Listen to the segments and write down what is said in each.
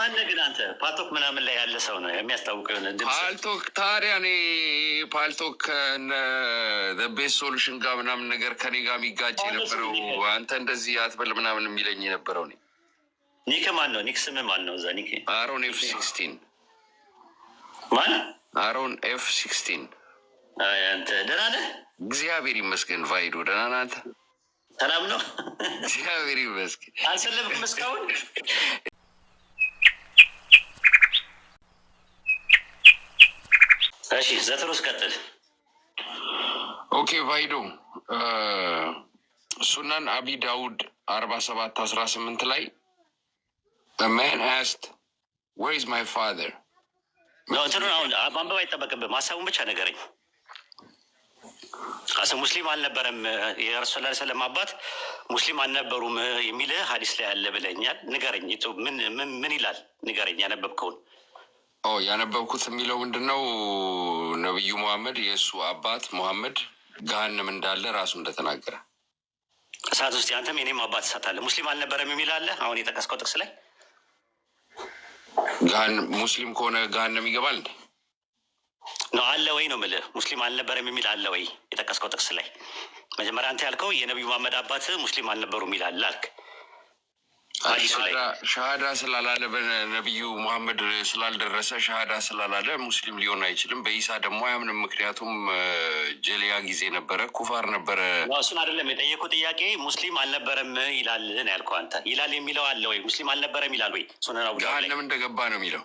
ማነህ ግን አንተ? ፓልቶክ ምናምን ላይ ያለ ሰው ነው የሚያስታውቀው የሆነ ድምፅ። ፓልቶክ ታዲያ እኔ ፓልቶክ ከቤስት ሶሉሽን ጋር ምናምን ነገር ከኔ ጋር የሚጋጭ የነበረው አንተ እንደዚህ አትበል ምናምን የሚለኝ የነበረው እኔ። ኒክ ማን ነው? ኒክ ስምህ ማን ነው? እዛ ኒክ አሮን F16 ማን? አሮን F16። አንተ ደህና ነህ? እግዚአብሔር ይመስገን። ቫይዶ ደህና ነህ አንተ? ሰላም ነው እግዚአብሔር ይመስገን። አልሰለምክም እስካሁን? እሺ ዘትሮስ ቀጥል። ኦኬ ቫይዶ ሱናን አቢ ዳውድ 47:18 ላይ a man asked where is my father? ነው እንትኑን አሁን ማንበብ አይጠበቅብህም፣ ሀሳቡን ብቻ ንገረኝ። ሙስሊም አልነበረም የረሱል ላ ሰለም አባት ሙስሊም አልነበሩም የሚል ሀዲስ ላይ አለ ብለኛል። ንገረኝ፣ ምን ይላል? ንገረኝ ያነበብከውን። ያነበብኩት የሚለው ምንድን ነው? ነቢዩ መሐመድ የእሱ አባት መሐመድ ገሃነም እንዳለ ራሱ እንደተናገረ እሳት ውስጥ ያንተም የኔም አባት እሳት አለ። ሙስሊም አልነበረም የሚል አለ አሁን የጠቀስከው ጥቅስ ላይ። ሙስሊም ከሆነ ገሃነም ይገባል እንዴ? ነው አለ ወይ ነው የምልህ። ሙስሊም አልነበረም የሚል አለ ወይ የጠቀስከው ጥቅስ ላይ? መጀመሪያ አንተ ያልከው የነቢዩ መሐመድ አባት ሙስሊም አልነበሩም ይላል አልክ። ሻሃዳ ስላላለ በነቢዩ መሐመድ ስላልደረሰ ሻሃዳ ስላላለ ሙስሊም ሊሆን አይችልም። በኢሳ ደግሞ አያምንም። ምክንያቱም ጀሊያ ጊዜ ነበረ፣ ኩፋር ነበረ። እሱን አይደለም የጠየቁ ጥያቄ። ሙስሊም አልነበረም ይላል ነው ያልከው አንተ። ይላል የሚለው አለ ወይ? ሙስሊም አልነበረም ይላል ወይ? ገሃነም እንደገባ ነው የሚለው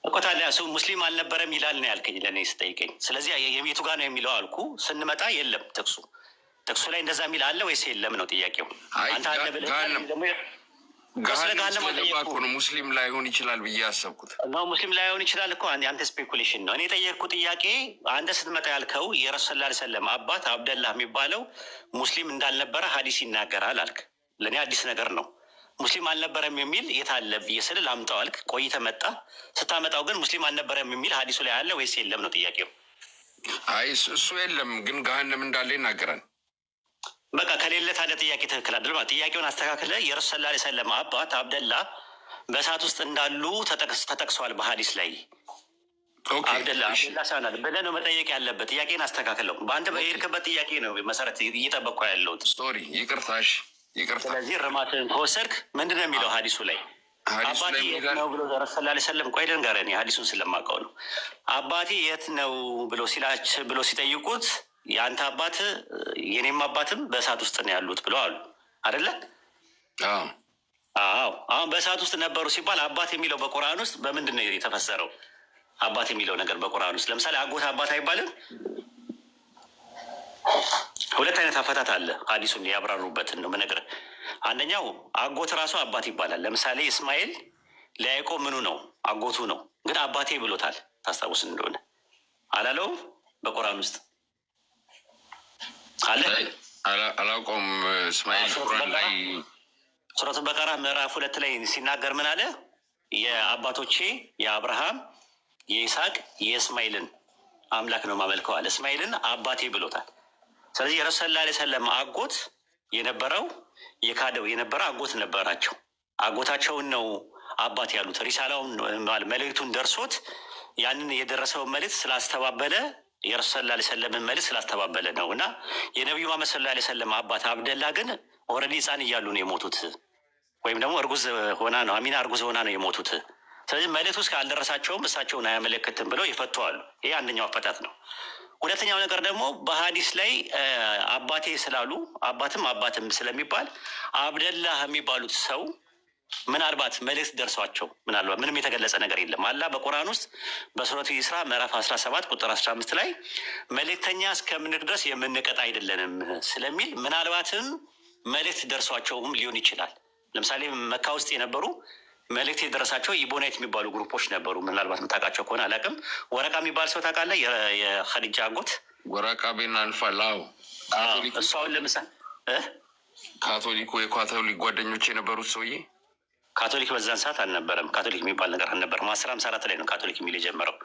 እኮ። ታዲያ እሱ ሙስሊም አልነበረም ይላል ነው ያልከኝ ለእኔ ስጠይቀኝ። ስለዚህ የቤቱ ጋር ነው የሚለው አልኩ። ስንመጣ የለም ጥቅሱ ላይ እንደዛ የሚል አለ ወይስ የለም ነው ጥያቄው። አንተ አለ ብለህ ሙስሊም ላይሆን ይችላል ብዬ አሰብኩት። ሙስሊም ላይሆን ይችላል እኮ አንተ ስፔኩሌሽን ነው። እኔ የጠየቅኩ ጥያቄ አንተ ስትመጣ ያልከው የረሱል ላ ሰለም አባት አብደላህ የሚባለው ሙስሊም እንዳልነበረ ሀዲስ ይናገራል አልክ። ለእኔ አዲስ ነገር ነው። ሙስሊም አልነበረም የሚል የት አለ ብዬ ስል ላምጣው አልክ። ቆይተህ መጣ። ስታመጣው ግን ሙስሊም አልነበረም የሚል ሀዲሱ ላይ አለ ወይስ የለም ነው ጥያቄው። አይ እሱ የለም፣ ግን ገሃነም እንዳለ ይናገራል። በቃ ከሌለ ታዲያ ጥያቄ ትክክል አይደል? ጥያቄውን አስተካክለ የረሱል ላ ሰለም አባት አብደላ በእሳት ውስጥ እንዳሉ ተጠቅሷል በሀዲስ ላይ። አብደላ ሳናል ብለህ ነው መጠየቅ ያለበት። ጥያቄን አስተካክለው። በአንተ በሄድክበት ጥያቄ ነው መሰረት እየጠበቅኩ ያለሁት። ሶሪ ይቅርታሽ፣ ይቅርታ። ስለዚህ እርማትን ከወሰድክ ምንድን ነው የሚለው ሀዲሱ ላይ? አባቴ የት ነው ብሎ ረሱል ላ ሰለም ቆይ ልንገርህ፣ ሀዲሱን ስለማውቀው ነው። አባቴ የት ነው ብሎ ሲጠይቁት የአንተ አባት የኔም አባትም በእሳት ውስጥ ነው ያሉት ብለው አሉ አይደለ? አዎ። አሁን በእሳት ውስጥ ነበሩ ሲባል አባት የሚለው በቁርአን ውስጥ በምንድን ነው የተፈሰረው? አባት የሚለው ነገር በቁርአን ውስጥ ለምሳሌ አጎት አባት አይባልም። ሁለት አይነት አፈታት አለ። ሀዲሱን ያብራሩበትን ነው የምነግርህ። አንደኛው አጎት ራሱ አባት ይባላል። ለምሳሌ እስማኤል ለያዕቆብ ምኑ ነው? አጎቱ ነው። ግን አባቴ ብሎታል። ታስታውስ እንደሆነ አላለውም በቁርአን ውስጥ አለ። አላውቀውም። እስማኤል ቁርአን ላይ ሱረቱ በቀራ ምዕራፍ 2 ላይ ሲናገር ምን አለ? የአባቶቼ የአብርሃም የይስሐቅ የእስማኤልን አምላክ ነው ማመልከው አለ። እስማኤልን አባቴ ብሎታል። ስለዚህ የረሱል ላ ሰለም አጎት የነበረው የካደው የነበረ አጎት ነበራቸው። አጎታቸውን ነው አባት ያሉት። ሪሳላውን መልእክቱን ደርሶት ያንን የደረሰውን መልእክት ስላስተባበለ የረሱል ላ ሰለምን መልእክት ስላስተባበለ ነው። እና የነቢዩ መሐመድ ሰለላሁ ዐለይሂ ወሰለም አባት አብደላ ግን ኦልሬዲ ህፃን እያሉ ነው የሞቱት፣ ወይም ደግሞ እርጉዝ ሆና ነው አሚና እርጉዝ ሆና ነው የሞቱት። ስለዚህ መልእክቱ እስከ አልደረሳቸውም እሳቸውን አያመለክትም ብለው ይፈተዋሉ። ይሄ አንደኛው አፈታት ነው። ሁለተኛው ነገር ደግሞ በሀዲስ ላይ አባቴ ስላሉ አባትም ስለሚባል አብደላህ የሚባሉት ሰው ምናልባት መልእክት ደርሷቸው ምናልባት ምንም የተገለጸ ነገር የለም። አላህ በቁርአን ውስጥ በሱረቱ ኢስራ ምዕራፍ 17 ቁጥር 15 ላይ መልእክተኛ እስከምንልክ ድረስ የምንቀጣ አይደለንም ስለሚል ምናልባትም መልእክት ደርሷቸውም ሊሆን ይችላል። ለምሳሌ መካ ውስጥ የነበሩ መልእክት የደረሳቸው ኢቦናይት የሚባሉ ግሩፖች ነበሩ። ምናልባት የምታውቃቸው ከሆነ አላውቅም። ወረቃ የሚባል ሰው ታውቃለህ? የኸዲጃ አጎት ወረቃ ቤን አልፋላው እሷውን ለምሳሌ ካቶሊኩ የካቶሊክ ጓደኞች የነበሩት ሰውዬ ካቶሊክ በዛን ሰዓት አልነበረም። ካቶሊክ የሚባል ነገር አልነበረም። 1054 ላይ ነው ካቶሊክ የሚል የጀመረው።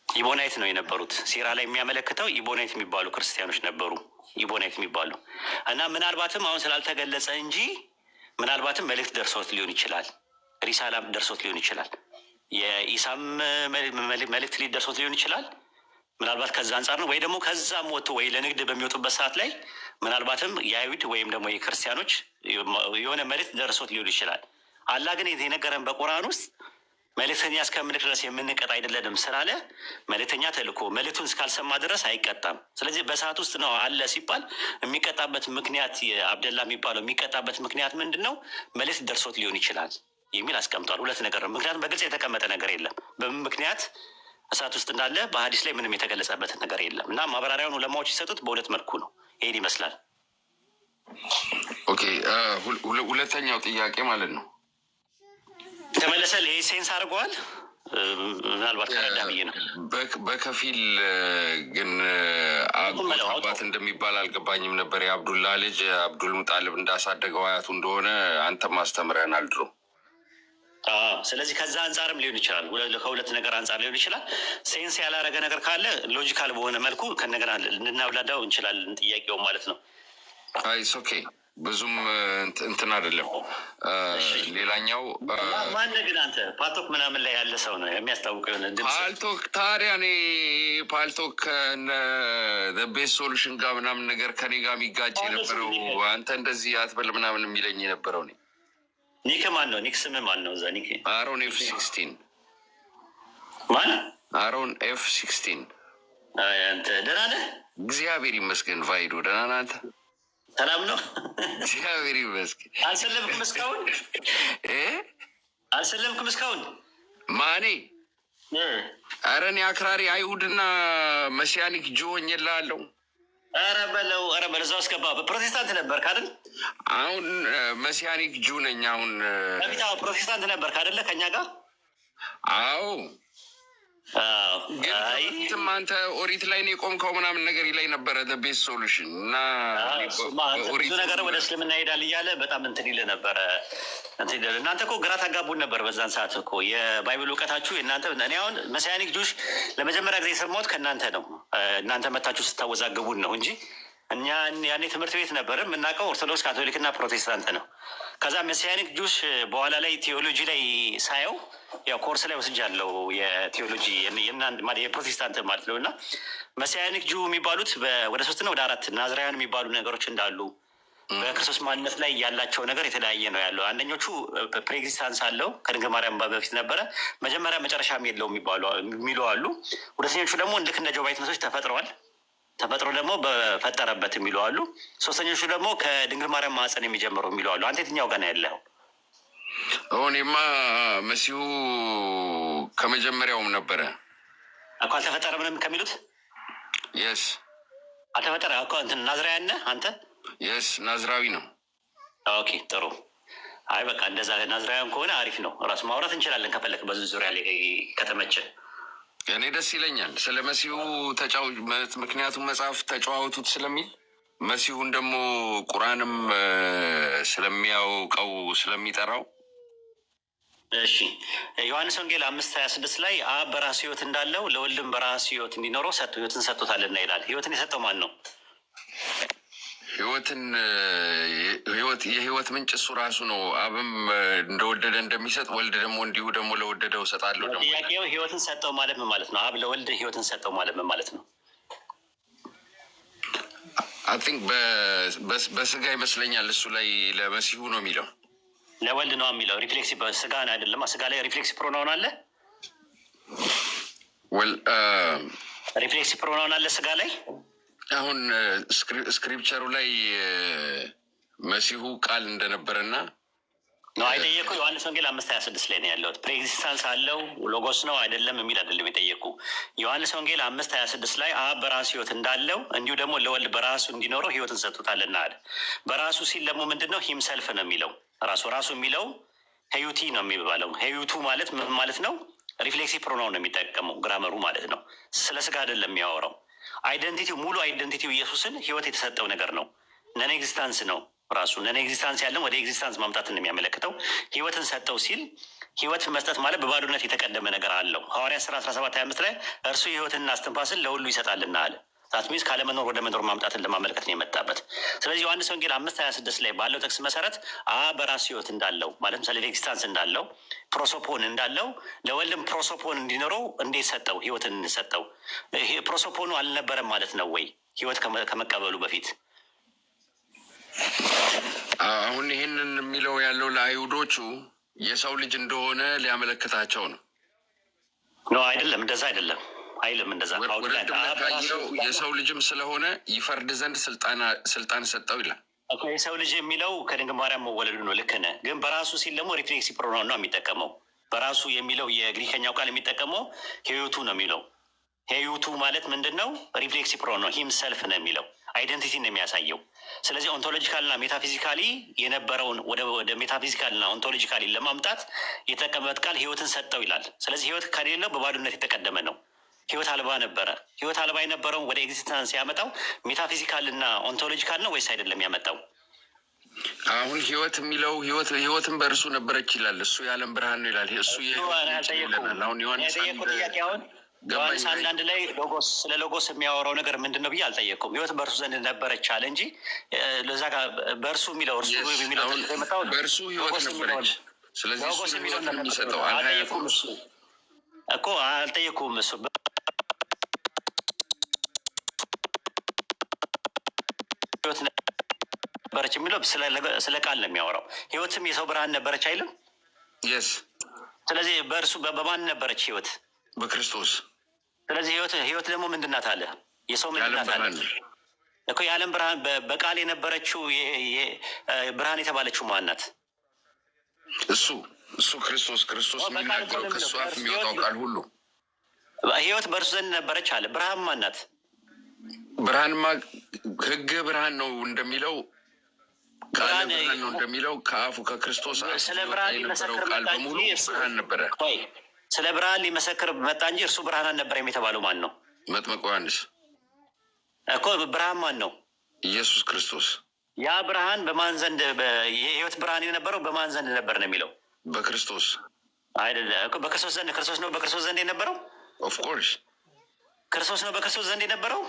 ኢቦናይት ነው የነበሩት። ሲራ ላይ የሚያመለክተው ኢቦናይት የሚባሉ ክርስቲያኖች ነበሩ። ኢቦናይት የሚባሉ እና ምናልባትም አሁን ስላልተገለጸ እንጂ ምናልባትም መልእክት ደርሰውት ሊሆን ይችላል ሪሳላም ደርሶት ሊሆን ይችላል። የኢሳም መልእክት ሊደርሶት ሊሆን ይችላል። ምናልባት ከዛ አንጻር ነው። ወይ ደግሞ ከዛም ወጥቶ ወይ ለንግድ በሚወጡበት ሰዓት ላይ ምናልባትም የአይሁድ ወይም ደግሞ የክርስቲያኖች የሆነ መልእክት ደርሶት ሊሆን ይችላል። አላህ ግን የነገረን በቁርአን ውስጥ መልእክተኛ እስከምልክ ድረስ የምንቀጣ አይደለንም ስላለ መልእክተኛ ተልኮ መልእክቱን እስካልሰማ ድረስ አይቀጣም። ስለዚህ በሰዓት ውስጥ ነው አለ ሲባል የሚቀጣበት ምክንያት አብደላ የሚባለው የሚቀጣበት ምክንያት ምንድን ነው? መልእክት ደርሶት ሊሆን ይችላል የሚል አስቀምጧል። ሁለት ነገር ነው። ምክንያቱም በግልጽ የተቀመጠ ነገር የለም። በምን ምክንያት እሳት ውስጥ እንዳለ በሀዲስ ላይ ምንም የተገለጸበት ነገር የለም እና ማብራሪያውን ዑለማዎች ሲሰጡት በሁለት መልኩ ነው። ይሄን ይመስላል። ኦኬ፣ ሁለተኛው ጥያቄ ማለት ነው ተመለሰ። ይሄ ሴንስ አድርገዋል። ምናልባት ከረዳ ብዬ ነው። በከፊል ግን አባት እንደሚባል አልገባኝም ነበር። የአብዱላ ልጅ አብዱል ሙጣልብ እንዳሳደገው አያቱ እንደሆነ አንተም አስተምረናል ድሮ። ስለዚህ ከዛ አንጻርም ሊሆን ይችላል። ከሁለት ነገር አንጻር ሊሆን ይችላል። ሴንስ ያላረገ ነገር ካለ ሎጂካል በሆነ መልኩ ከነገና ልናብላዳው እንችላለን ጥያቄው ማለት ነው። አይስ ኦኬ፣ ብዙም እንትን አይደለም። ሌላኛው ማን ግን አንተ ፓልቶክ ምናምን ላይ ያለ ሰው ነው የሚያስታውቀው የሆነ ድምፅ ፓልቶክ። ታዲያ እኔ ፓልቶክ ቤስት ሶሉሽን ጋር ምናምን ነገር ከኔ ጋር የሚጋጭ የነበረው አንተ እንደዚህ አትበል ምናምን የሚለኝ የነበረው እኔ ኒክ ማን ነው? ኒክ ስም ማን ነው? እዛ ኒክ አሮን F16 ማን? አሮን F16። አንተ ደህና ነህ? እግዚአብሔር ይመስገን። ቫይዶ ደህና ነህ አንተ? ሰላም ነው? እግዚአብሔር ይመስገን። አልሰለምክም እስካሁን? አልሰለምክም እስካሁን? ማኔ ኧረ እኔ አክራሪ አይሁድና መሲያኒክ ጆኝ እልሃለሁ። ኧረ በለው እዛው አስገባ። ፕሮቴስታንት ነበርክ አይደል? አሁን መሲያኒክ ጁ ነኝ። አሁን በፊት ፕሮቴስታንት ነበርክ አይደለ? ከኛ ጋር አዎ። ግን ከበፊትም አንተ ኦሪት ላይ ነው የቆምከው ምናምን ነገር ይላይ ነበረ ቤስት ሶሉሽን እና ብዙ ነገር ወደ እስልምና ይሄዳል እያለ በጣም እንትን ይል ነበረ። እናንተ እኮ ግራ ታጋቡን ነበር በዛን ሰዓት እኮ የባይብል እውቀታችሁ የእናንተ። እኔ አሁን መሲያኒክ ጁሽ ለመጀመሪያ ጊዜ የሰማሁት ከእናንተ ነው። እናንተ መታችሁ ስታወዛግቡን ነው እንጂ እኛ ያኔ ትምህርት ቤት ነበር የምናውቀው ኦርቶዶክስ፣ ካቶሊክና ፕሮቴስታንት ነው። ከዛ መሲያኒክ ጁሽ በኋላ ላይ ቴዎሎጂ ላይ ሳየው ያው ኮርስ ላይ ወስጃለሁ የቴዎሎጂ የፕሮቴስታንት ማለት ነው። እና መሲያኒክ ጁ የሚባሉት ወደ 3 እና ወደ 4 ናዝራውያን የሚባሉ ነገሮች እንዳሉ በክርስቶስ ማንነት ላይ ያላቸው ነገር የተለያየ ነው ያለው። አንደኞቹ ፕሬኤግዚስታንስ አለው ከድንግል ማርያም በፊት ነበረ፣ መጀመሪያ መጨረሻም የለው የሚሉ አሉ። ሁለተኞቹ ደግሞ ልክ እንደ ጆባ አይነቶች ተፈጥሮ ደግሞ በፈጠረበት የሚሉ አሉ። ሶስተኞቹ ደግሞ ከድንግል ማርያም ማህፀን የሚጀምሩ የሚሉ አሉ። አንተ የትኛው ጋር ነው ያለው? እኔማ መሲሁ ከመጀመሪያውም ነበረ እኮ አልተፈጠረ ምንም ከሚሉት የስ አልተፈጠረ እኮ እንትን ናዝራውያን ነህ አንተ? የስ ናዝራዊ ነው። ኦኬ ጥሩ። አይ በቃ እንደዛ ናዝራውያን ከሆነ አሪፍ ነው። ራሱ ማውራት እንችላለን ከፈለክ በዚህ ዙሪያ ላይ ከተመቸ። እኔ ደስ ይለኛል ስለ መሲሁ ምክንያቱም መጽሐፍ ተጨዋወቱት ስለሚል መሲሁን ደግሞ ቁርአንም ስለሚያውቀው ስለሚጠራው። እሺ ዮሐንስ ወንጌል 5:26 ላይ አብ በራሱ ህይወት እንዳለው ለወልድም በራሱ ህይወት እንዲኖረው ህይወትን ሰጥቶታልና ይላል። ህይወትን የሰጠው ማን ነው? የህይወት ምንጭ እሱ ራሱ ነው። አብም እንደወደደ እንደሚሰጥ ወልድ ደግሞ እንዲሁ ደግሞ ለወደደው እሰጣለሁ። ደግሞ ጥያቄው ህይወትን ሰጠው ማለት ምን ማለት ነው? አብ ለወልድ ህይወትን ሰጠው ማለት ምን ማለት ነው? አይ ቲንክ በስጋ ይመስለኛል እሱ ላይ ለመሲሁ ነው የሚለው። ለወልድ ነው የሚለው። ሪፍሌክሲቭ ስጋ አይደለም። ስጋ ላይ ሪፍሌክሲቭ ፕሮናውን አለ። ሪፍሌክሲቭ ፕሮናውን አለ ስጋ ላይ። አሁን ስክሪፕቸሩ ላይ መሲሁ ቃል እንደነበረና ነው አይጠየቁ። ዮሐንስ ወንጌል 5:26 ላይ ነው ያለሁት። ፕሬኤግዚስታንስ አለው ሎጎስ ነው አይደለም የሚል አይደለም የጠየቁ። ዮሐንስ ወንጌል 5:26 ላይ አብ በራሱ ህይወት እንዳለው እንዲሁ ደግሞ ለወልድ በራሱ እንዲኖረው ህይወትን ሰጥቶታልና አለ። በራሱ ሲል ደግሞ ምንድን ነው? ሂምሰልፍ ነው የሚለው። ራሱ የሚለው ሄዩቲ ነው የሚባለው። ሄዩቱ ማለት ምን ማለት ነው? ሪፍሌክሲቭ ፕሮናውን ነው የሚጠቀመው ግራመሩ ማለት ነው። ስለ ስጋ አይደለም የሚያወራው። አይደንቲቲው ሙሉ አይደንቲቲው ኢየሱስን ህይወት የተሰጠው ነገር ነው። ነን ኤግዚስታንስ ነው ራሱ። ነን ኤግዚስታንስ ያለን ወደ ኤግዚስታንስ ማምጣትን የሚያመለክተው ህይወትን ሰጠው ሲል ህይወት መስጠት ማለት በባዶነት የተቀደመ ነገር አለው። ሐዋርያት ሥራ 17:25 ላይ እርሱ ህይወትንና እስትንፋስን ለሁሉ ይሰጣልና አለ። ዛትሚስ ካለመኖር ወደ መኖር ማምጣትን ለማመልከት ነው የመጣበት። ስለዚህ ዮሐንስ ወንጌል 5:26 ላይ ባለው ጥቅስ መሰረት አብ በራሱ ህይወት እንዳለው ማለት ምሳሌ ኤግዚስታንስ እንዳለው ፕሮሶፖን እንዳለው ለወልድም ፕሮሶፖን እንዲኖረው እንዴት ሰጠው? ህይወትን ሰጠው። ፕሮሶፖኑ አልነበረም ማለት ነው ወይ ህይወት ከመቀበሉ በፊት? አሁን ይህንን የሚለው ያለው ለአይሁዶቹ የሰው ልጅ እንደሆነ ሊያመለክታቸው ነው። አይደለም፣ እንደዛ አይደለም አይልም። እንደዛ የሰው ልጅም ስለሆነ ይፈርድ ዘንድ ስልጣን ሰጠው ይላል። የሰው ልጅ የሚለው ከድንግል ማርያም መወለዱ ነው። ልክ ነህ። ግን በራሱ ሲል ደግሞ ሪፍሌክሲቭ ፕሮናውን ነው የሚጠቀመው። በራሱ የሚለው የግሪከኛው ቃል የሚጠቀመው ሄዩቱ ነው የሚለው። ሄዩቱ ማለት ምንድን ነው? ሪፍሌክሲቭ ፕሮናውን ነው። ሂም ሰልፍ ነው የሚለው አይደንቲቲ ነው የሚያሳየው። ስለዚህ ኦንቶሎጂካልና ሜታፊዚካሊ የነበረውን ወደ ሜታፊዚካልና ኦንቶሎጂካሊ ለማምጣት የተጠቀመበት ቃል ህይወትን ሰጠው ይላል። ስለዚህ ህይወት ከሌለው በባዶነት የተቀደመ ነው። ህይወት አልባ ነበረ። ህይወት አልባ የነበረውን ወደ ኤግዚስተንስ ያመጣው ሜታፊዚካልና ኦንቶሎጂካል ነው ወይስ አይደለም ያመጣው? አሁን ህይወት የሚለው ህይወትን በእርሱ ነበረች ይላል። እሱ የዓለም ብርሃን ነው ይላል። እሱ አሁን ዮሐንስ አንዳንድ ላይ ሎጎስ ስለ ሎጎስ የሚያወራው ነገር ምንድን ነው ብዬ አልጠየቅኩም። ህይወት በእርሱ ዘንድ ነበረች አለ እንጂ ለዛ ጋር በእርሱ የሚለው እርሱ የሚለው በእርሱ ህይወት ነበረች። ስለዚህ እሱ ህይወት የሚሰጠው አልጠየኩም። እሱ እኮ አልጠየኩም። እሱ ህይወት ነበረች የሚለው ስለ ቃል ነው የሚያወራው። ህይወትም የሰው ብርሃን ነበረች አይልም? የስ ስለዚህ በእርሱ በማን ነበረች ህይወት? በክርስቶስ። ስለዚህ ህይወት ደግሞ ምንድን ናት አለ? የሰው ምንድን ናት አለ እኮ። የዓለም ብርሃን በቃል የነበረችው ብርሃን የተባለችው ማን ናት? እሱ ክርስቶስ የሚናገረው ከእሱ አፍ የሚወጣው ቃል ሁሉ ህይወት በእርሱ ዘንድ ነበረች አለ። ብርሃን ማን ናት? ብርሃንማ ህግ ብርሃን ነው እንደሚለው ቃል ብርሃን ነው እንደሚለው ከአፉ ከክርስቶስ ስለ ብርሃን ሊመሰክር ቃል በሙሉ ብርሃን ነበረ። ስለ ብርሃን ሊመሰክር መጣ እንጂ እርሱ ብርሃን አልነበረም የተባለው ማን ነው? መጥምቁ ዮሐንስ እኮ። ብርሃን ማን ነው? ኢየሱስ ክርስቶስ። ያ ብርሃን በማን ዘንድ የህይወት ብርሃን የነበረው በማን ዘንድ ነበር ነው የሚለው? በክርስቶስ አይደለ እኮ። በክርስቶስ ዘንድ ክርስቶስ ነው በክርስቶስ ዘንድ የነበረው። ኦፍኮርስ ክርስቶስ ነው በክርስቶስ ዘንድ የነበረው።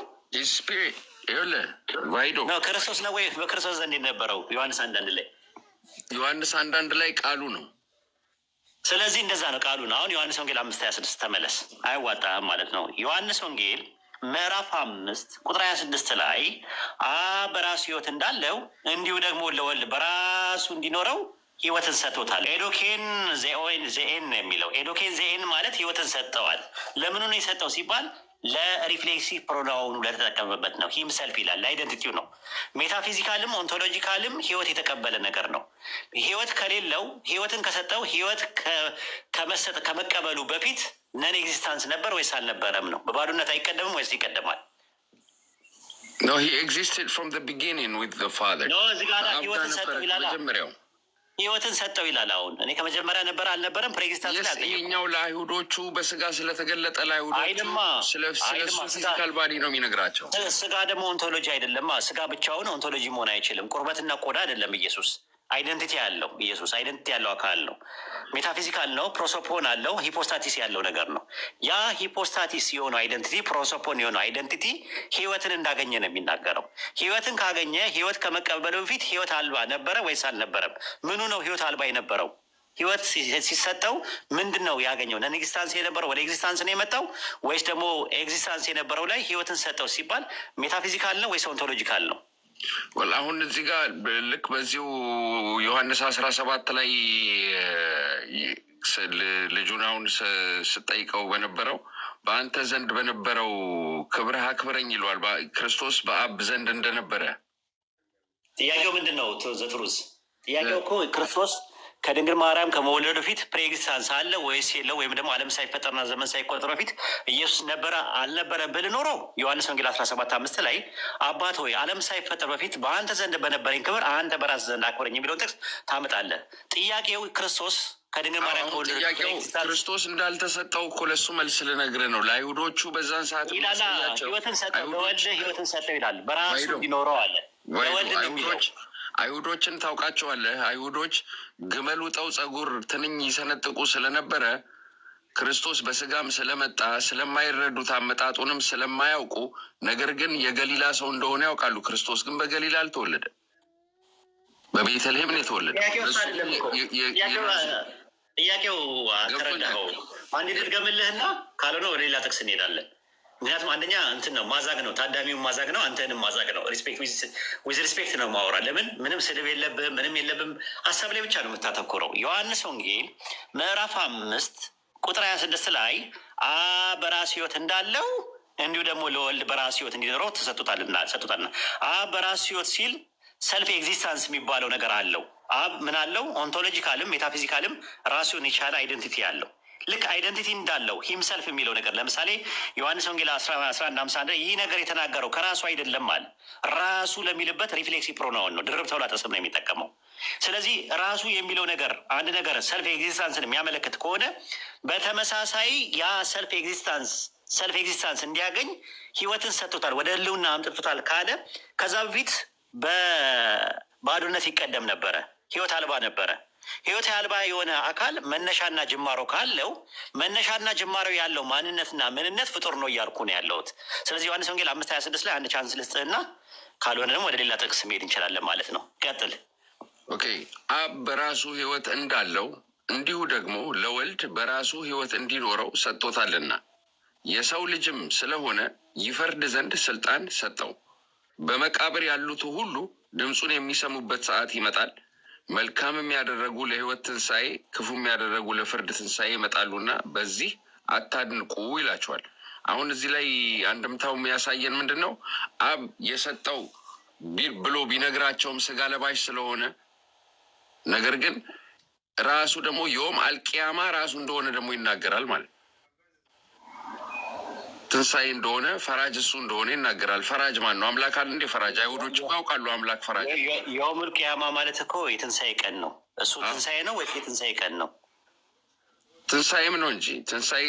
ስፒሪት ይለ ዋይዶ ነው ክርስቶስ ነው ወይ በክርስቶስ ዘንድ የነበረው? ዮሐንስ አንዳንድ ላይ ቃሉ ነው። ስለዚህ እንደዛ ነው ቃሉ ነው። አሁን ዮሐንስ ወንጌል 5:26 ተመለስ። አይዋጣም ማለት ነው። ዮሐንስ ወንጌል ምዕራፍ 5 ቁጥር 26 ላይ በራሱ ህይወት እንዳለው እንዲሁ ደግሞ ለወልድ በራሱ እንዲኖረው ህይወትን ሰጥቶታል። ኤዶኬን ዜኤን ነው የሚለው። ኤዶኬን ዜኤን ማለት ህይወትን ሰጠዋል። ለምኑ ነው የሰጠው ሲባል ለሪፍሌክሲቭ ፕሮናውኑ ለተጠቀመበት ነው። ሂም ሰልፍ ይላል። ለአይደንቲቲው ነው። ሜታፊዚካልም ኦንቶሎጂካልም ህይወት የተቀበለ ነገር ነው። ህይወት ከሌለው ህይወትን ከሰጠው ህይወት ከመቀበሉ በፊት ነን ኤግዚስታንስ ነበር ወይስ አልነበረም ነው? በባዶነት አይቀደምም ወይስ ይቀደማል? No, he existed from the beginning with the Father. No, እዚህ ጋር ህይወትን ሰጠው ይላል። ህይወትን ሰጠው ይላል። አሁን እኔ ከመጀመሪያ ነበር አልነበረም ፕሬግዚስታንስ ላይ አልጠየኩም። ይሄኛው ለአይሁዶቹ በስጋ ስለተገለጠ ለአይሁዶቹ ስለሱ ፊዚካል ባዲ ነው የሚነግራቸው። ስጋ ደግሞ ኦንቶሎጂ አይደለም። ስጋ ብቻውን ኦንቶሎጂ መሆን አይችልም። ቁርበትና ቆዳ አይደለም። ኢየሱስ አይደንቲቲ ያለው አይደንቲቲ ያለው አካል ነው። ሜታፊዚካል ነው። ፕሮሶፖን አለው። ሂፖስታቲስ ያለው ነገር ነው። ያ ሂፖስታቲስ የሆነው አይደንቲቲ ፕሮሶፖን የሆነው አይደንቲቲ ህይወትን እንዳገኘ ነው የሚናገረው። ህይወትን ካገኘ ህይወት ከመቀበሉ በፊት ህይወት አልባ ነበረ ወይስ አልነበረም? ምኑ ነው ህይወት አልባ የነበረው? ህይወት ሲሰጠው ምንድን ነው ያገኘው? ነን ኤግዚስታንስ የነበረው ወደ ኤግዚስታንስ ነው የመጣው ወይስ ደግሞ ኤግዚስታንስ የነበረው ላይ ህይወትን ሰጠው ሲባል ሜታፊዚካል ነው ወይስ ኦንቶሎጂካል ነው? አሁን እዚህ ጋር ልክ በዚሁ ዮሐንስ 17 ላይ ልጁን አሁን ስጠይቀው በነበረው በአንተ ዘንድ በነበረው ክብርህ አክብረኝ ይለዋል። ክርስቶስ በአብ ዘንድ እንደነበረ ጥያቄው ምንድን ነው? ዘትሩዝ ጥያቄው እኮ ክርስቶስ ከድንግል ማርያም ከመወለዱ በፊት ፕሬኤግዚስታንስ አለ ወይስ የለው? ወይም ደግሞ ዓለም ሳይፈጠርና ዘመን ሳይቆጠር በፊት ኢየሱስ ነበረ አልነበረ ብል ኖሮ ዮሐንስ ወንጌል 17:5 ላይ አባት ሆይ ዓለም ሳይፈጠር በፊት በአንተ ዘንድ በነበረኝ ክብር አንተ በራስህ ዘንድ አክብረኝ የሚለውን ጥቅስ ታመጣለህ። ጥያቄው ክርስቶስ ከድንግል ማርያም ከወለዱ ክርስቶስ እንዳልተሰጠው እኮ ለሱ መልስ ልነግርህ ነው። ለአይሁዶቹ በዛን ሰዓት ይላል ህይወትን ሰጠው፣ ለወልድ ህይወትን ሰጠው ይላል። በራሱ እንዲኖረው አለ። ለወልድ የሚለው አይሁዶችን ታውቃቸዋለህ። አይሁዶች ግመል ውጠው ጸጉር ትንኝ ይሰነጥቁ ስለነበረ ክርስቶስ በስጋም ስለመጣ ስለማይረዱት አመጣጡንም ስለማያውቁ ነገር ግን የገሊላ ሰው እንደሆነ ያውቃሉ። ክርስቶስ ግን በገሊላ አልተወለደም፣ በቤተልሔም ነው የተወለደ። ጥያቄው ተረዳኸው? አንድ ድገምልህና ካልሆነ ወደ ሌላ ጥቅስ እንሄዳለን። ምክንያቱም አንደኛ እንትን ነው ማዛግ ነው፣ ታዳሚውን ማዛግ ነው፣ አንተንም ማዛግ ነው። ዊዝ ሪስፔክት ነው ማውራ። ለምን ምንም ስድብ የለብም፣ ምንም የለብም። ሀሳብ ላይ ብቻ ነው የምታተኩረው። ዮሐንስ ወንጌል ምዕራፍ 5 ቁጥር 26 ላይ አብ በራሱ ሕይወት እንዳለው እንዲሁ ደግሞ ለወልድ በራሱ ሕይወት እንዲኖረው ተሰጥቶታልና አብ በራሱ ሕይወት ሲል ሰልፍ ኤግዚስታንስ የሚባለው ነገር አለው። አብ ምን አለው? ኦንቶሎጂካልም ሜታፊዚካልም ራሱን የቻለ አይደንቲቲ አለው። ልክ አይደንቲቲ እንዳለው ሂምሰልፍ የሚለው ነገር ለምሳሌ ዮሐንስ ወንጌል 11:51 ይህ ነገር የተናገረው ከራሱ አይደለም አለ። ራሱ ለሚልበት ሪፍሌክሲቭ ፕሮናውን ነው፣ ድርብ ተውላጠ ስም ነው የሚጠቀመው። ስለዚህ ራሱ የሚለው ነገር አንድ ነገር ሰልፍ ኤግዚስታንስን የሚያመለክት ከሆነ በተመሳሳይ ያ ሰልፍ ኤግዚስታንስ እንዲያገኝ ህይወትን ሰጥቶታል፣ ወደ ህልውና አምጥቶታል ካለ ከዛ በፊት በባዶነት ይቀደም ነበረ፣ ህይወት አልባ ነበረ። ህይወት አልባ የሆነ አካል መነሻና ጅማሮ ካለው መነሻና ጅማሮ ያለው ማንነትና ምንነት ፍጡር ነው እያልኩ ነው ያለሁት። ስለዚህ ዮሐንስ ወንጌል 5:26 ላይ አንድ ቻንስ ልስጥህና ካልሆነ ደግሞ ወደ ሌላ ጥቅስ መሄድ እንችላለን ማለት ነው። ቀጥል። ኦኬ። አብ በራሱ ህይወት እንዳለው እንዲሁ ደግሞ ለወልድ በራሱ ህይወት እንዲኖረው ሰጥቶታልና የሰው ልጅም ስለሆነ ይፈርድ ዘንድ ስልጣን ሰጠው። በመቃብር ያሉት ሁሉ ድምፁን የሚሰሙበት ሰዓት ይመጣል። መልካምም ያደረጉ ለህይወት ትንሣኤ፣ ክፉም ያደረጉ ለፍርድ ትንሣኤ ይመጣሉና በዚህ አታድንቁ ይላቸዋል። አሁን እዚህ ላይ አንድምታው የሚያሳየን ምንድን ነው? አብ የሰጠው ብሎ ቢነግራቸውም ስጋ ለባሽ ስለሆነ ነገር ግን ራሱ ደግሞ ዮም አልቅያማ ራሱ እንደሆነ ደግሞ ይናገራል ማለት ትንሣኤ እንደሆነ ፈራጅ እሱ እንደሆነ ይናገራል። ፈራጅ ማን ነው? አምላክ አለ እንዴ? ፈራጅ አይሁዶች እኮ ያውቃሉ። አምላክ ፈራጅ የውሙል ቂያማ ማለት እኮ የትንሣኤ ቀን ነው። እሱ ትንሣኤ ነው ወይ የትንሣኤ ቀን ነው? ትንሣኤም ነው እንጂ የትንሣኤ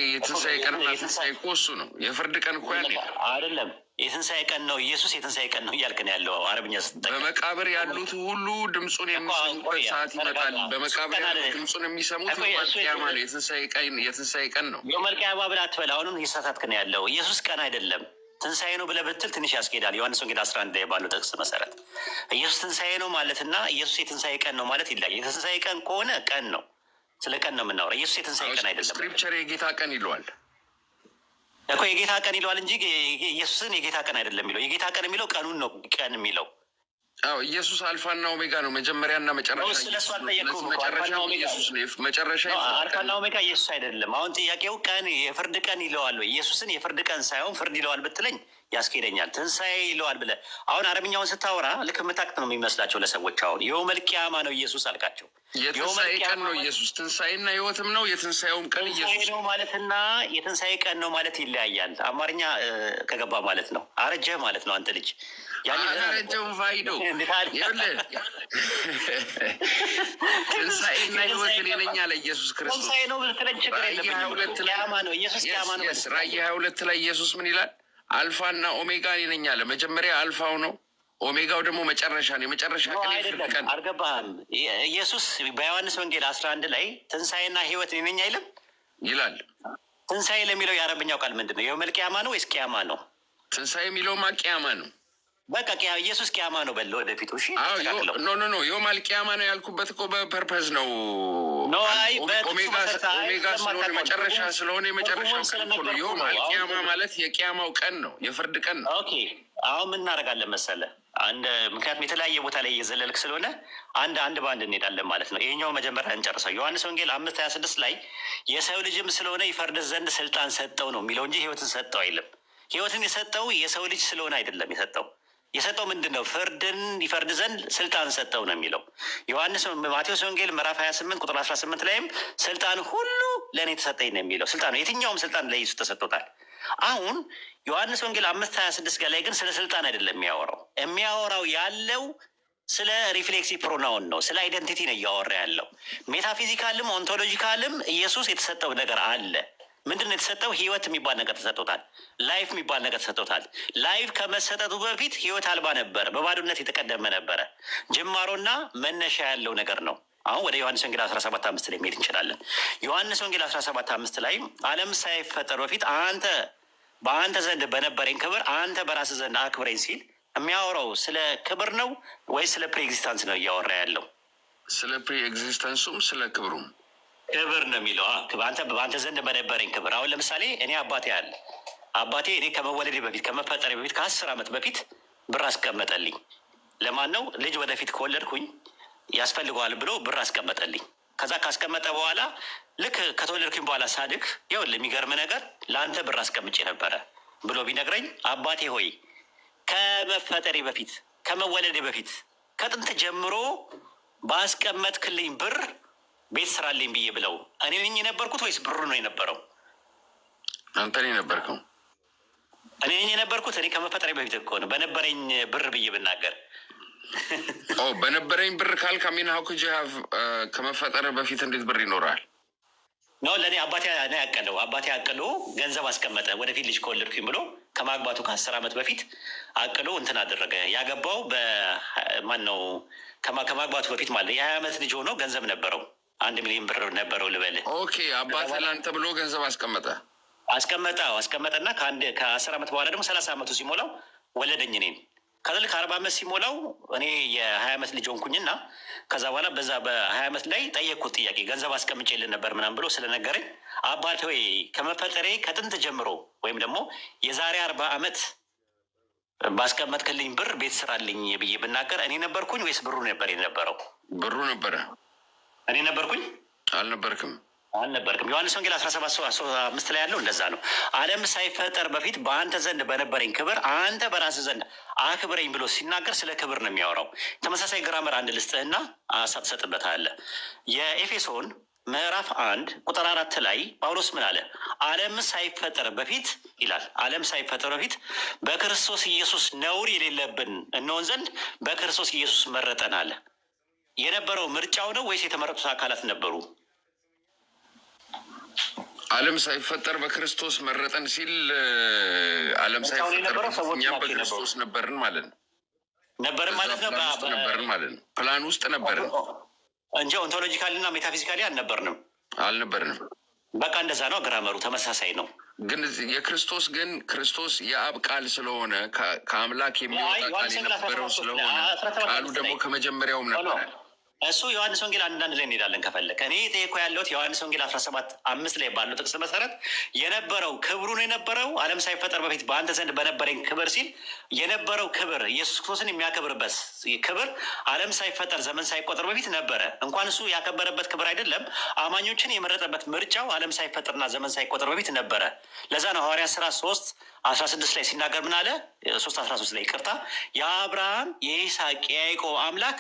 ቀንና ትንሣኤ እኮ እሱ ነው። የፍርድ ቀን እኮ ያለ አይደለም። የትንሣኤ ቀን ነው ኢየሱስ የትንሣኤ ቀን ነው እያልክ ነው ያለው አረብኛ ስትጠቀም። በመቃብር ያሉት ሁሉ ድምፁን የሚሰሙበት ሰዓት ይመጣል። በመቃብር ያሉት ድምፁን የሚሰሙት ቂያማ ነው። የትንሣኤ ቀን ነው። የውሙል ቂያማ ብለህ አትበል። አሁንም እየተሳሳትክ ነው ያለው። ኢየሱስ ቀን አይደለም ትንሣኤ ነው ብለህ ብትል ትንሽ ያስኬዳል። ዮሐንስ ወንጌል 11 ላይ ባለው ጥቅስ መሰረት ኢየሱስ ትንሣኤ ነው ማለትና ኢየሱስ የትንሣኤ ቀን ነው ማለት ይለያል። የትንሣኤ ቀን ከሆነ ቀን ነው፣ ስለ ቀን ነው የምናወራው። ኢየሱስ የትንሣኤ ቀን አይደለም። ስክሪፕቸር የጌታ ቀን ይለዋል እኮ የጌታ ቀን ይለዋል እንጂ ኢየሱስን የጌታ ቀን አይደለም የሚለው። የጌታ ቀን የሚለው ቀኑን ነው ቀን የሚለው። አዎ ኢየሱስ አልፋና ኦሜጋ ነው፣ መጀመሪያና መጨረሻ። ስለሱ አልጠየቅኩም። መጨረሻ አልፋና ኦሜጋ ኢየሱስ አይደለም። አሁን ጥያቄው ቀን የፍርድ ቀን ይለዋል ወይ? ኢየሱስን የፍርድ ቀን ሳይሆን ፍርድ ይለዋል ብትለኝ ያስኬደኛል። ትንሣኤ ይለዋል ብለህ አሁን አረብኛውን ስታወራ ልክ የምታውቅ ነው የሚመስላቸው ለሰዎች። አሁን የውሙል ቂያማ ነው ኢየሱስ አልካቸው። የትንሣኤ ቀን ነው ኢየሱስ። ትንሣኤና ህይወትም ነው። የትንሣኤውም ቀን ኢየሱስ ነው ማለትና የትንሣኤ ቀን ነው ማለት ይለያያል። አማርኛ ከገባ ማለት ነው። አረጀህ ማለት ነው አንተ ልጅ። አረጀው ፋይዶ ትንሣኤና ህይወት እኔ ነኝ አለ ኢየሱስ ክርስቶስ። ትንሣኤ ነው ብትለኝ ችግር የለብኝም። ቂያማ ነው ኢየሱስ። ቂያማ ነው። ራእይ 22 ላይ ኢየሱስ ምን ይላል? አልፋና ኦሜጋ እኔ ነኝ አለ። መጀመሪያ አልፋው ነው፣ ኦሜጋው ደግሞ መጨረሻ ነው። የመጨረሻ ቀን አልገባህም? ኢየሱስ በዮሐንስ ወንጌል 11 ላይ ትንሣኤና ህይወት እኔ ነኝ አይልም ይላል። ትንሣኤ ለሚለው የአረብኛው ቃል ምንድን ነው? የውሙል ቂያማ ነው ወይስ ቂያማ ነው? ትንሣኤ የሚለውማ ቂያማ ነው። በቃ ኢየሱስ ቂያማ ነው በለው ወደፊቱ። እሺ ኖ የውሙል ቂያማ ነው ያልኩበት እኮ በፐርፐዝ ነው። ኦሜጋ ስለሆነ መጨረሻ ስለሆነ የመጨረሻ ቀን እኮ ነው። የውሙል ቂያማ ማለት የቂያማው ቀን ነው፣ የፍርድ ቀን ነው። ኦኬ አሁን ምን እናደርጋለን መሰለህ? ምክንያቱም የተለያየ ቦታ ላይ እየዘለልክ ስለሆነ አንድ በአንድ እንሄዳለን ማለት ነው። ይሄኛው መጀመሪያ እንጨርሰው። ዮሐንስ ወንጌል 5:26 ላይ የሰው ልጅም ስለሆነ ይፈርድ ዘንድ ስልጣን ሰጠው ነው የሚለው እንጂ ህይወትን ሰጠው አይልም። ህይወትን የሰጠው የሰው ልጅ ስለሆነ አይደለም የሰጠው ምንድን ነው? ፍርድን ይፈርድ ዘንድ ስልጣን ሰጠው ነው የሚለው። ማቴዎስ ወንጌል ምዕራፍ 28 ቁጥር 18 ላይም ስልጣን ሁሉ ለእኔ ተሰጠኝ ነው የሚለው። ስልጣን የትኛውም ስልጣን ለኢየሱስ ተሰጥቶታል። አሁን ዮሐንስ ወንጌል 5:26 ጋር ላይ ግን ስለ ስልጣን አይደለም የሚያወራው ያለው ስለ ሪፍሌክሲቭ ፕሮናውን ነው፣ ስለ አይደንቲቲ ነው እያወራ ያለው። ሜታፊዚካልም ኦንቶሎጂካልም ኢየሱስ የተሰጠው ነገር አለ። ምንድን ነው የተሰጠው? ህይወት የሚባል ነገር ተሰጥቶታል። ላይፍ የሚባል ነገር ተሰጥቶታል። ላይፍ ከመሰጠቱ በፊት ህይወት አልባ ነበረ፣ በባዶነት የተቀደመ ነበረ። ጅማሮና መነሻ ያለው ነገር ነው። አሁን ወደ ዮሐንስ ወንጌል 17:5 ላይ መሄድ እንችላለን። ዮሐንስ ወንጌል 17:5 ላይ ዓለም ሳይፈጠር በፊት በአንተ ዘንድ በነበረኝ ክብር አንተ በራስህ ዘንድ አክብረኝ ሲል የሚያወራው ስለ ክብር ነው ወይ ስለ ፕሪኤግዚስታንስ ነው እያወራ ያለው? ስለ ፕሪኤግዚስተንሱም ስለ ክብሩም ክብር ነው የሚለው። በአንተ ዘንድ በነበረኝ ክብር። አሁን ለምሳሌ እኔ አባቴ እኔ ከመወለዴ በፊት ከመፈጠሬ በፊት ከ10 ዓመት በፊት ብር አስቀመጠልኝ። ለማን ነው? ልጅ ወደፊት ከወለድኩኝ ያስፈልገዋል ብሎ ብር አስቀመጠልኝ። ከዛ ካስቀመጠ በኋላ ልክ ከተወለድኩኝ በኋላ ሳድግ ይኸውልህ የሚገርም ነገር ለአንተ ብር አስቀምጬ ነበረ ብሎ ቢነግረኝ አባቴ ሆይ ከመፈጠሬ በፊት ከመወለዴ በፊት ከጥንት ጀምሮ ባስቀመጥክልኝ ብር ቤት ስራልኝ ብዬ ብለው እኔ ነኝ የነበርኩት ወይስ ብሩ ነው የነበረው? አንተ ነህ የነበርከው። እኔ ነኝ የነበርኩት። እኔ ከመፈጠሬ በፊት እኮ ነው በነበረኝ ብር ብዬ ብናገር በነበረኝ ብር ካልክ አሚን ሀው ኩድ ዩ ሃቭ ከመፈጠር በፊት እንዴት ብር ይኖራል? ነው ለእኔ አባቴ አቅሎ ገንዘብ አስቀመጠ ወደፊት ልጅ ከወለድኩኝ ብሎ ከማግባቱ ከ10 ዓመት በፊት አቅሎ እንትን አደረገ። ያገባው በማን ነው? ከማግባቱ በፊት ማለት የ20 ዓመት ልጅ ሆኖ ገንዘብ ነበረው 1 ሚሊዮን ብር ነበረው ልበልህ። ኦኬ አባትህ ለአንተ ብሎ ገንዘብ አስቀመጠና ከ10 ዓመት በኋላ ደግሞ 30 ዓመቱ ሲሞላው ወለደኝ እኔን። ከዛ ልክ 40 ዓመት ሲሞላው እኔ የ20 ዓመት ልጅ ሆንኩኝና ከዛ በኋላ በዛ በ20 ዓመት ላይ ጠየቅኩት ጥያቄ ገንዘብ አስቀምጬልን ነበር ምናምን ብሎ ስለነገረኝ አባቴ ወይ ከመፈጠሬ ከጥንት ጀምሮ ወይም ደግሞ የዛሬ 40 ዓመት ባስቀመጥክልኝ ብር ቤት ስራልኝ ብዬ ብናገር እኔ ነበርኩኝ ወይስ ብሩ ነበር የነበረው? ብሩ ነበረ። እኔ ነበርኩኝ? አልነበርክም። ዮሐንስ ወንጌል 17:5 ላይ ያለው እንደዛ ነው። ዓለም ሳይፈጠር በፊት በአንተ ዘንድ በነበረኝ ክብር አንተ በራስህ ዘንድ አክብረኝ ብሎ ሲናገር ስለ ክብር ነው የሚያወራው። ተመሳሳይ ግራመር አንድ ልስጥህና ሀሳብ ትሰጥበታለህ። የኤፌሶን ምዕራፍ 1:4 ላይ ጳውሎስ ምን አለ? ዓለም ሳይፈጠር በፊት ይላል። ዓለም ሳይፈጠር በፊት በክርስቶስ ኢየሱስ ነውር የሌለብን እንሆን ዘንድ በክርስቶስ ኢየሱስ መረጠን አለ። የነበረው ምርጫው ነው ወይስ የተመረጡት አካላት ነበሩ? ዓለም ሳይፈጠር በክርስቶስ መረጠን ሲል ዓለም ሳይፈጠር እኛም በክርስቶስ ነበርን ማለት ነው። ነበርን ማለት ነው። ፕላን ውስጥ ነበርን እንጂ ኦንቶሎጂካሊ እና ሜታፊዚካሊ አልነበርንም። በቃ እንደዛ ነው። ግራመሩ ተመሳሳይ ነው። ግን ክርስቶስ የአብ ቃል ስለሆነ ከአምላክ የሚወጣ ቃል የነበረው ስለሆነ ቃሉ ደግሞ ከመጀመሪያውም ነበረ። እሱ ዮሐንስ ወንጌል 1:1 ላይ እንሄዳለን ከፈለክ። እኔ ጠየኩ ያለሁት ዮሐንስ ወንጌል 17:5 ላይ ባለው ጥቅስ መሰረት የነበረው ክብሩ ነው የነበረው ዓለም ሳይፈጠር በፊት በአንተ ዘንድ በነበረኝ ክብር ሲል የነበረው ክብር ኢየሱስ ክርስቶስን የሚያከብርበት ክብር ዓለም ሳይፈጠር ዘመን ሳይቆጠር በፊት ነበረ። እንኳን እሱ ያከበረበት ክብር አይደለም አማኞችን የመረጠበት ምርጫው ዓለም ሳይፈጠርና ዘመን ሳይቆጠር በፊት ነበረ። ለዛ ነው ሐዋርያት ሥራ 3:16 ላይ ሲናገር ምን አለ? 3:13 ላይ ይቅርታ፣ የአብርሃም የይስሐቅ የያዕቆብ አምላክ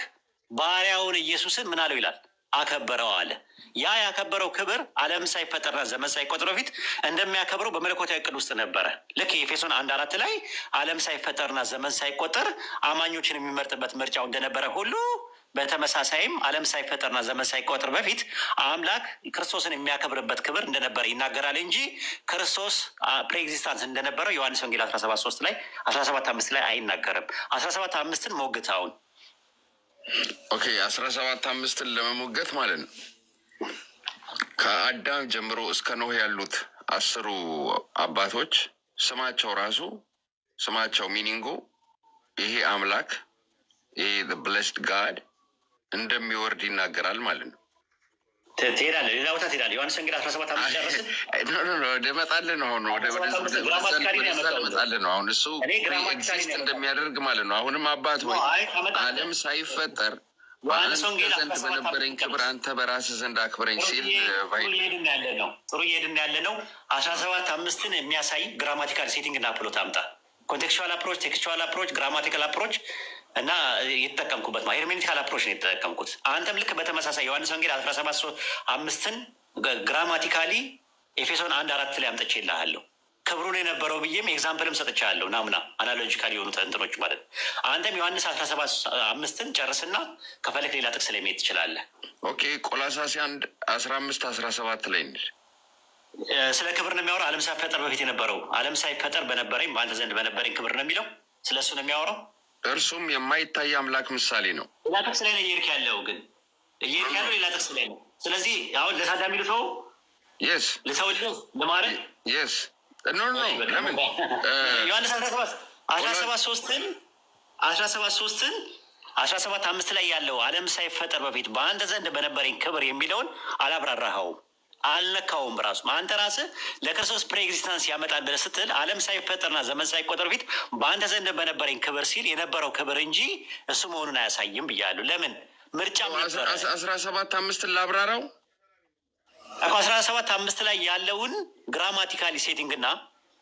ባሪያውን ኢየሱስን ምን አለው ይላል? አከበረው አለ። ያ ያከበረው ክብር ዓለም ሳይፈጠርና ዘመን ሳይቆጠር በፊት እንደሚያከብረው በመለኮታዊ ዕቅድ ውስጥ ነበረ። ልክ የኤፌሶን 1:4 ላይ ዓለም ሳይፈጠርና ዘመን ሳይቆጠር አማኞችን የሚመርጥበት ምርጫው እንደነበረ ሁሉ በተመሳሳይም ዓለም ሳይፈጠርና ዘመን ሳይቆጠር በፊት አምላክ ክርስቶስን የሚያከብርበት ክብር እንደነበረ ይናገራል እንጂ ክርስቶስ ፕሬኤግዚስታንስ እንደነበረው ዮሐንስ ወንጌል 17:3 ላይ 17:5 ላይ አይናገርም። 17:5ን ሞግታውን ኦኬ 17:5ን ለመሞገት ማለት ነው። ከአዳም ጀምሮ እስከ ኖህ ያሉት 10 አባቶች ስማቸው ሚኒንጉ ይሄ አምላክ ይሄ ብሌስድ ጋድ እንደሚወርድ ይናገራል ማለት ነው። ትሄዳለህ፣ ሌላ ቦታ ትሄዳለህ። ዮሐንስ ወንጌል 17:5 ጨርስን እመጣለሁ ነው። አሁን ወደ እመጣለሁ ነው። አሁን እሱ ኤግዚስት እንደሚያደርግ ማለት ነው። አሁንም አባት ሆይ ዓለም ሳይፈጠር በአንተ ዘንድ በነበረኝ ክብር አንተ በራስህ ዘንድ አክብረኝ ሲል ጥሩ እየሄድን ያለ ነው። 17:5ን የሚያሳይ ግራማቲካል ሴቲንግ እና ፕሎት አምጣ። ኮንቴክስቹዋል አፕሮች፣ ቴክስቹዋል አፕሮች፣ ግራማቲካል አፕሮች እና የተጠቀምኩበት ሄርሜኒቲካል አፕሮች ነው የተጠቀምኩት። አንተም ልክ በተመሳሳይ ዮሐንስ ወንጌል 17:5ን ግራማቲካሊ ኤፌሶን 1:4 ላይ አምጥቼ ይልሃለሁ። ክብሩን የነበረው ብዬም ኤግዛምፕልም ሰጥቻለሁ። ናሙና አናሎጂካል የሆኑ እንትኖች ማለት ነው። አንተም ዮሐንስ 17:5ን ጨርስና ከፈለክ ሌላ ጥቅስ ላይ መሄድ ትችላለህ። ኦኬ ቆላስይስ 1:15-17 ላይ እንሂድ። ስለ ክብር ነው የሚያወራው። ዓለም ሳይፈጠር በፊት የነበረው ዓለም ሳይፈጠር በነበረኝ በአንተ ዘንድ በነበረኝ ክብር ነው የሚለው። ስለ እሱ ነው የሚያወራው። እርሱም የማይታይ አምላክ ምሳሌ ነው። ሌላ ጥቅስ ላይ ነው እየሄድክ ያለው። ግን እየሄድክ ያለው ሌላ ጥቅስ ላይ ነው። ስለዚህ አሁን ለታዳሚ ልተው ልተውልህ ለማድረግ ለምን ዮሐንስ 17:5 ላይ ያለው ዓለም ሳይፈጠር በፊት በአንተ ዘንድ በነበረኝ ክብር የሚለውን አላብራራኸውም፣ አልነካውም። ራሱ አንተ ራስህ ለክርስቶስ ፕሬኤግዚስተንስ ያመጣል ብለህ ስትል ዓለም ሳይፈጠርና ዘመን ሳይቆጠር በፊት በአንተ ዘንድ በነበረኝ ክብር ሲል የነበረው ክብር እንጂ እሱ መሆኑን አያሳይም ብያለሁ። ለምን ምርጫ 17:5 ላብራራው እኮ 17:5 ላይ ያለውን ግራማቲካሊ ሴቲንግ እና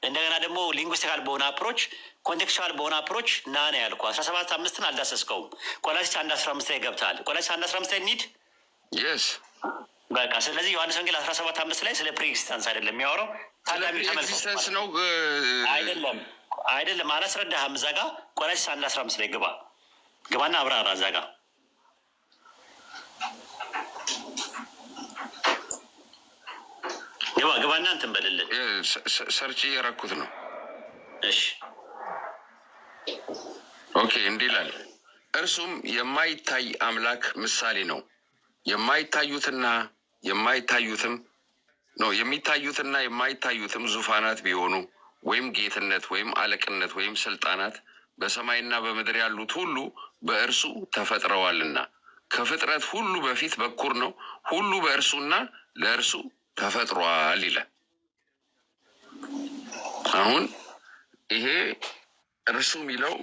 እንደገና ደግሞ ሊንጉስቲካል በሆነ አፕሮች ኮንቴክስቹዋል በሆነ አፕሮች ና ነው ያልኩህ። 17:5 አልዳሰስከውም። ቆላስይስ 1:15 ላይ ገብተሃል። ቆላስይስ 1:15 ላይ እንሂድ። በቃ ስለዚህ ዮሐንስ ወንጌል 17:5 ላይ ስለ ፕሪኤግዚስተንስ አይደለም የሚያወራው። ታዳሚ ተመልከት ነው አይደለም አላስረዳህም። እዛ ጋ ቆላስይስ 1:15 ላይ ግባና አብራራ። እዛ ጋ ግባና እንትን በልልን። ሰርች እየረኩት ነው። እሺ ኦኬ። እንዲህ ይላል፣ እርሱም የማይታይ አምላክ ምሳሌ ነው። የሚታዩትና የማይታዩትም ዙፋናት ቢሆኑ ወይም ጌትነት ወይም አለቅነት ወይም ስልጣናት በሰማይና በምድር ያሉት ሁሉ በእርሱ ተፈጥረዋልና ከፍጥረት ሁሉ በፊት በኩር ነው። ሁሉ በእርሱና ለእርሱ ተፈጥሯል ይላል። አሁን ይሄ እርሱ የሚለው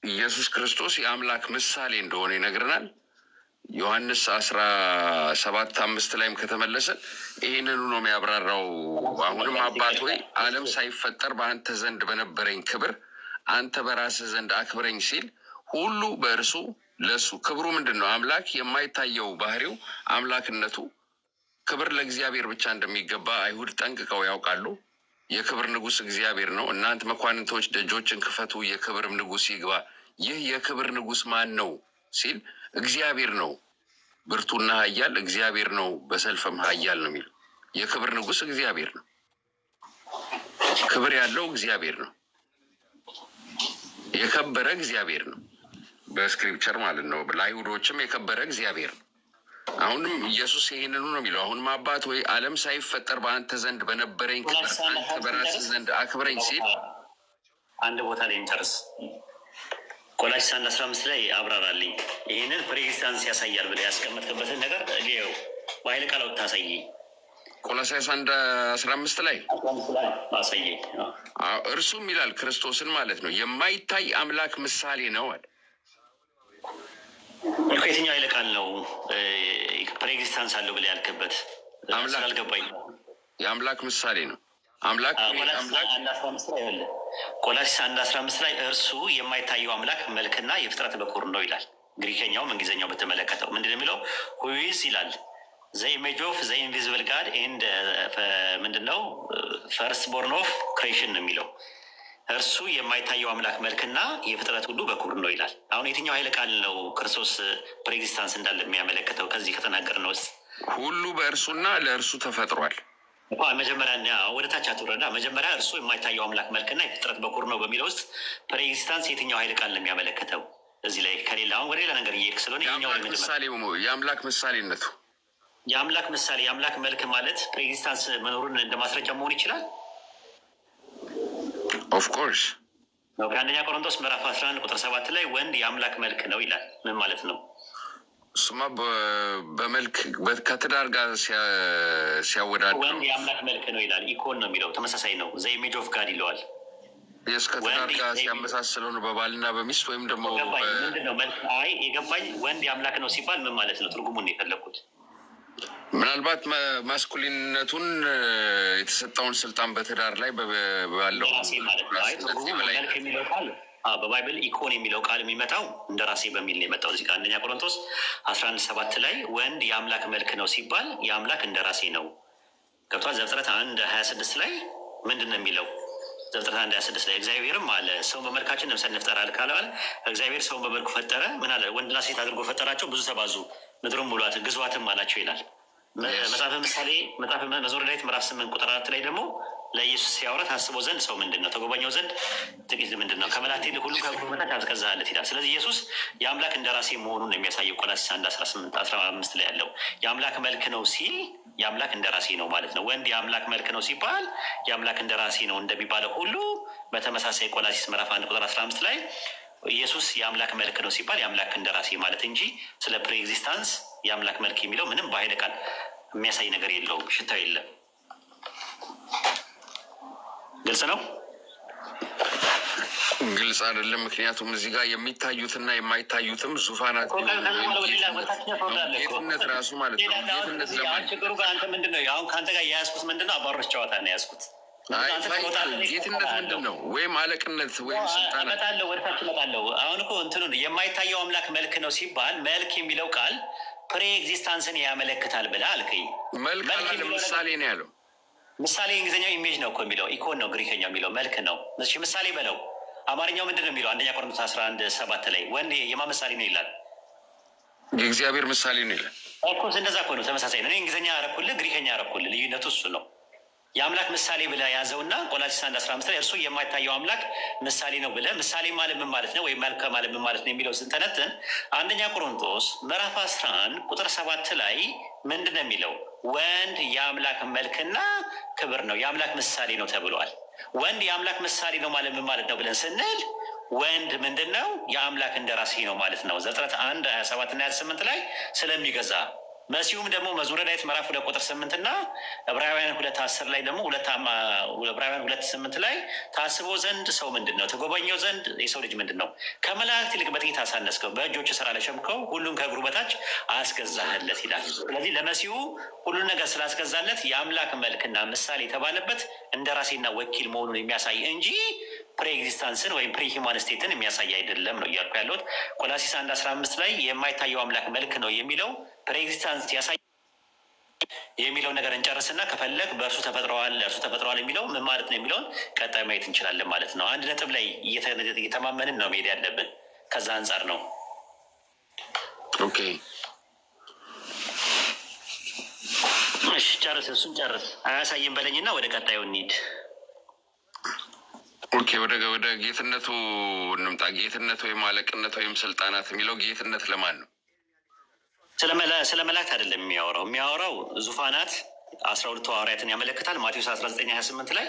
ኢየሱስ ክርስቶስ የአምላክ ምሳሌ እንደሆነ ይነግረናል። ዮሐንስ 17:5 ላይም ከተመለሰ ይህንኑ ነው የሚያብራራው። አሁንም አባት ሆይ ዓለም ሳይፈጠር በአንተ ዘንድ በነበረኝ ክብር አንተ በራስህ ዘንድ አክብረኝ ሲል ሁሉ በእርሱ ለሱ ክብሩ ምንድን ነው? አምላክ የማይታየው ባህሪው አምላክነቱ ክብር ለእግዚአብሔር ብቻ እንደሚገባ አይሁድ ጠንቅቀው ያውቃሉ። የክብር ንጉሥ እግዚአብሔር ነው። እናንተ መኳንንቶች ደጆችን ክፈቱ፣ የክብርም ንጉሥ ይግባ። ይህ የክብር ንጉሥ ማን ነው ሲል እግዚአብሔር ነው። ብርቱና ኃያል እግዚአብሔር ነው፣ በሰልፍም ኃያል ነው የሚለው የክብር ንጉሥ እግዚአብሔር ነው። ክብር ያለው እግዚአብሔር ነው። የከበረ እግዚአብሔር ነው በስክሪፕቸር ማለት ነው። ለአይሁዶችም የከበረ እግዚአብሔር ነው። አሁንም ኢየሱስ ይህንኑ ነው የሚለው። አሁንም አባት ወይ ዓለም ሳይፈጠር በአንተ ዘንድ በነበረኝ ክብር አንተ በራስህ ዘንድ አክብረኝ ሲል አንድ ቦታ ላይ እንጨርስ። ቆላስይስ 1:15 ላይ አብራራልኝ። ይህንን ፕሬኤግዚስተንስ ያሳያል ብለህ ያስቀመጥክበትን ነገር ሊየው በኃይለ ቃል ታሳየኝ። ቆላስይስ 1:15 ላይ አሳየኝ። እርሱም ይላል ክርስቶስን ማለት ነው የማይታይ አምላክ ምሳሌ ነው አለ። የትኛው ኃይለ ቃል ነው ፕሬኤግዚስተንስ አለው ብለህ ያልክበት? አልገባኝ። የአምላክ ምሳሌ ነው። አምላክ ቆላስይስ 1:15 ላይ እርሱ የማይታየው አምላክ መልክና የፍጥረት በኩር ነው ይላል። ግሪከኛውም እንግሊዝኛው በተመለከተው ምንድን ነው የሚለው? ሁይዝ ይላል ዘ ኢሜጅ ኦፍ ዘ ኢንቪዚብል ጋድ ኤንድ ምንድን ነው ፈርስት ቦርን ኦፍ ክሬሽን ነው የሚለው። እርሱ የማይታየው አምላክ መልክና የፍጥረት ሁሉ በኩር ነው ይላል። አሁን የትኛው ኃይለ ቃል ነው ክርስቶስ ፕሬኤግዚስተንስ እንዳለ የሚያመለክተው? ከዚህ ከተናገርነው ውስጥ ሁሉ በእርሱና ለእርሱ ተፈጥሯል። መጀመሪያ ወደ ታች አትውረዳ። መጀመሪያ እርሱ የማይታየው አምላክ መልክና የፍጥረት በኩር ነው በሚለው ውስጥ ፕሬኤግዚስተንስ የትኛው ኃይለ ቃል ነው የሚያመለክተው? እዚህ ላይ ከሌላ አሁን ወደ ሌላ ነገር እየሄድክ ስለሆነ የአምላክ ምሳሌነቱ የአምላክ ምሳሌ የአምላክ መልክ ማለት ፕሬኤግዚስተንስ መኖሩን እንደ ማስረጃ መሆን ይችላል። ኦፍኮርስ ከአንደኛ ቆሮንቶስ ምዕራፍ 11:7 ላይ ወንድ የአምላክ መልክ ነው ይላል። ምን ማለት ነው? እሱማ በመልክ ከትዳር ጋር ሲያወዳድር ወንድ የአምላክ መልክ ነው ይላል። ኢኮን ነው የሚለው ተመሳሳይ ነው። ዘ ኢሜጅ ኦፍ ጋድ ይለዋል። የስ ከትዳር ጋር ሲያመሳስለው ነው በባልና በሚስት ወይም ደግሞ ምንድን ነው መልክ? አይ የገባኝ ወንድ የአምላክ ነው ሲባል ምን ማለት ነው? ትርጉሙን ነው የፈለግኩት። ምናልባት ማስኩሊንነቱን የተሰጠውን ስልጣን በትዳር ላይ ባለው መልክ የሚለው ቃል በባይብል ኢኮን የሚለው ቃል የሚመጣው እንደ ራሴ በሚል ነው የመጣው። እዚህ ጋር አንደኛ ቆሮንቶስ 11:7 ላይ ወንድ የአምላክ መልክ ነው ሲባል የአምላክ እንደ ራሴ ነው ገብቷል። ዘፍጥረት 1:26 ላይ ምንድን ነው የሚለው? ዘፍጥረት 1:26 ላይ እግዚአብሔርም አለ ሰውን በመልካችን መምሰል እንፍጠር ካለ እግዚአብሔር ሰውን በመልኩ ፈጠረ። ምን አለ? ወንድና ሴት አድርጎ ፈጠራቸው፣ ብዙ ተባዙ፣ ምድሩን ሙሏት፣ ግዙአትም አላቸው ይላል። መጽሐፈ ምሳሌ መጽሐፈ መዝሙረ ዳዊት ምዕራፍ 8:4 ላይ ደግሞ ለኢየሱስ ሲያወራ ታስበው ዘንድ ሰው ምንድን ነው? ተጎበኘው ዘንድ ጥቂት ምንድን ነው? ከመላእክት ይልቅ ሁሉ ከእግሩ በታች አስገዛለት ይላል። ስለዚህ ኢየሱስ የአምላክ እንደራሴ መሆኑን የሚያሳየው ቆላስይስ 1:18-15 ላይ ያለው የአምላክ መልክ ነው ሲል የአምላክ እንደራሴ ነው ማለት ነው። ወንድ የአምላክ መልክ ነው ሲባል የአምላክ እንደራሴ ነው እንደሚባለው ሁሉ በተመሳሳይ ቆላስይስ ምዕራፍ 1:15 ላይ ኢየሱስ የአምላክ መልክ ነው ሲባል የአምላክ እንደራሴ ማለት እንጂ ስለ ፕሬኤግዚስታንስ የአምላክ መልክ የሚለው ምንም በኃይለ ቃል የሚያሳይ ነገር የለውም። ሽታው የለም። ግልጽ ነው? ግልጽ አይደለም። ምክንያቱም እዚህ ጋር የሚታዩትና የማይታዩትም ዙፋናት ጌትነት ራሱ ማለት ነው። ጌትነት ችግሩ ጋር አንተ ምንድን ነው አሁን ከአንተ ጋር የያዝኩት ምንድን ነው? አባሮች ጨዋታ ነው የያዝኩት። ጌትነት ምንድን ነው? ወይም አለቅነት ወይም ስልጣን እመጣለሁ፣ ወደታች እመጣለሁ። አሁን እኮ እንትኑን የማይታየው አምላክ መልክ ነው ሲባል መልክ የሚለው ቃል ፕሬ ኤግዚስታንስን ያመለክታል ብለህ አልከኝ። መልክ አላለም፣ ምሳሌ ነው ያለው። ምሳሌ እንግሊዝኛው ኢሜጅ ነው እኮ የሚለው ኢኮን ነው፣ ግሪከኛው የሚለው መልክ ነው። እሺ ምሳሌ በለው። አማርኛው ምንድን ነው የሚለው? 1 ቆሮንቶስ 11:7 ላይ ወንድ የማን ምሳሌ ነው ይላል? የእግዚአብሔር ምሳሌ ነው ይላል እኮ። እንደዛ እኮ ነው፣ ተመሳሳይ ነው። እኔ እንግሊዝኛ አረኩልህ፣ ግሪከኛ አረኩልህ። ልዩነቱ እሱ ነው። የአምላክ ምሳሌ ብለህ ያዘውና ቆላስይስ 1:15 ላይ እርሱ የማይታየው አምላክ ምሳሌ ነው ብለህ ምሳሌ ማለት ምን ማለት ነው ወይም መልክ ማለት ምን ማለት ነው የሚለው ስንተነትን 1 ቆሮንቶስ ምዕራፍ 11:7 ላይ ምንድን ነው የሚለው? ወንድ የአምላክ መልክና ክብር ነው፣ የአምላክ ምሳሌ ነው ተብሏል። ወንድ የአምላክ ምሳሌ ነው ማለት ምን ማለት ነው ብለን ስንል ወንድ ምንድን ነው? የአምላክ እንደራሴ ነው ማለት ነው። ዘፍጥረት 1:27 እና 28 ላይ ስለሚገዛ መሲሁም ደግሞ መዝሙረ ዳዊት ምዕራፍ 2:8 እና ዕብራውያን 2:10 ላይ ደግሞ ዕብራውያን 2:8 ላይ ታስበው ዘንድ ሰው ምንድን ነው? ተጎበኘው ዘንድ የሰው ልጅ ምንድን ነው? ከመላእክት ይልቅ በጥቂት አሳነስከው፣ በእጆች ስራ ለሸምከው፣ ሁሉን ከእግሩ በታች አስገዛህለት ይላል። ስለዚህ ለመሲሁ ሁሉን ነገር ስላስገዛለት የአምላክ መልክና ምሳሌ የተባለበት እንደራሴና ወኪል መሆኑን የሚያሳይ እንጂ ፕሬኤግዚስታንስን ወይም ፕሪሂማን ስቴትን የሚያሳይ አይደለም ነው እያልኩ ያለሁት። ቆላስይስ 1:15 ላይ የማይታየው አምላክ መልክ ነው የሚለው ፕሬኤግዚስታንስ ያሳይ የሚለው ነገር እንጨርስና ከፈለግ በእርሱ ተፈጥረዋል እርሱ ተፈጥረዋል የሚለው ምን ማለት ነው የሚለውን ቀጣይ ማየት እንችላለን ማለት ነው። አንድ ነጥብ ላይ እየተማመንን ነው መሄድ ያለብን። ከዛ አንጻር ነው። ኦኬ እሺ፣ ጨርስ፣ እሱን ጨርስ። አያሳይም በለኝና ወደ ቀጣዩ እንሂድ። ኦኬ፣ ወደ ጌትነቱ እንምጣ። ጌትነት ወይም አለቅነት ወይም ስልጣናት የሚለው ጌትነት ለማን ነው? ስለ መላእክት አይደለም የሚያወራው ዙፋናት 12 ሐዋርያትን ያመለክታል። ማቴዎስ 19:28 ላይ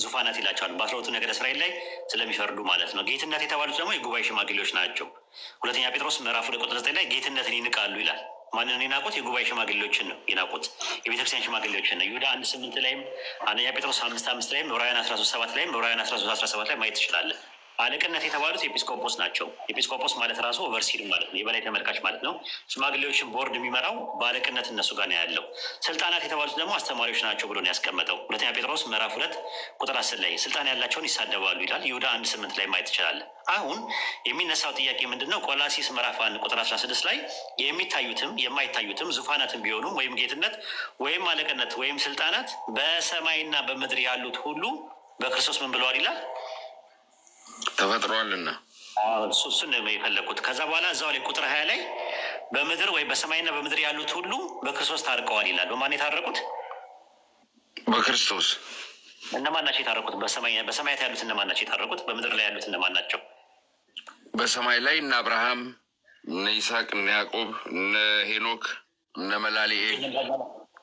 ዙፋናት ይላቸዋል። በ12ቱ ነገደ እስራኤል ላይ ስለሚፈርዱ ማለት ነው። ጌትነት የተባሉት ደግሞ የጉባኤ ሽማግሌዎች ናቸው። 2 ጴጥሮስ ምዕራፍ 2:9 ላይ ጌትነትን ይንቃሉ ይላል። ማንን የናቁት? የጉባኤ ሽማግሌዎችን ነው የናቁት፣ የቤተክርስቲያን ሽማግሌዎችን ነው። ይሁዳ 1:8 ላይም 1 ጴጥሮስ 5:5 ላይም ዕብራውያን 13:7 ላይም ዕብራውያን 13:17 ላይ ማየት ትችላለህ። አለቅነት የተባሉት ኤጲስቆጶስ ናቸው። ኤጲስቆጶስ ማለት ራሱ ኦቨርሲር ማለት ነው፣ የበላይ ተመልካች ማለት ነው። ሽማግሌዎችን ቦርድ የሚመራው በአለቅነት እነሱ ጋር ነው ያለው። ስልጣናት የተባሉት ደግሞ አስተማሪዎች ናቸው ብሎ ነው ያስቀመጠው። 2 ጴጥሮስ ምዕራፍ 2:10 ላይ ስልጣን ያላቸውን ይሳደባሉ ይላል። ይሁዳ 1:8 ላይ ማየት ትችላለህ። አሁን የሚነሳው ጥያቄ ምንድን ነው? ቆላስይስ ምዕራፍ 1:16 ላይ የሚታዩትም የማይታዩትም ዙፋናትን ቢሆኑም ወይም ጌትነት ወይም አለቅነት ወይም ስልጣናት በሰማይና በምድር ያሉት ሁሉ በክርስቶስ ምን ብለዋል ይላል? ተፈጥሯልና። እሱን ነው የፈለኩት። ከዛ በኋላ እዛው ላይ ቁጥር 20 ላይ በምድር ወይ በሰማይና በምድር ያሉት ሁሉ በክርስቶስ ታርቀዋል ይላል። በማን የታረቁት? በክርስቶስ። እነማን ናቸው የታረቁት? በሰማያት ያሉት እነማን ናቸው የታረቁት? በምድር ላይ ያሉት እነማን ናቸው? በሰማይ ላይ እነ አብርሃም፣ እነ ይስሐቅ፣ እነ ያዕቆብ፣ እነ ሄኖክ፣ እነ መላሊኤል፣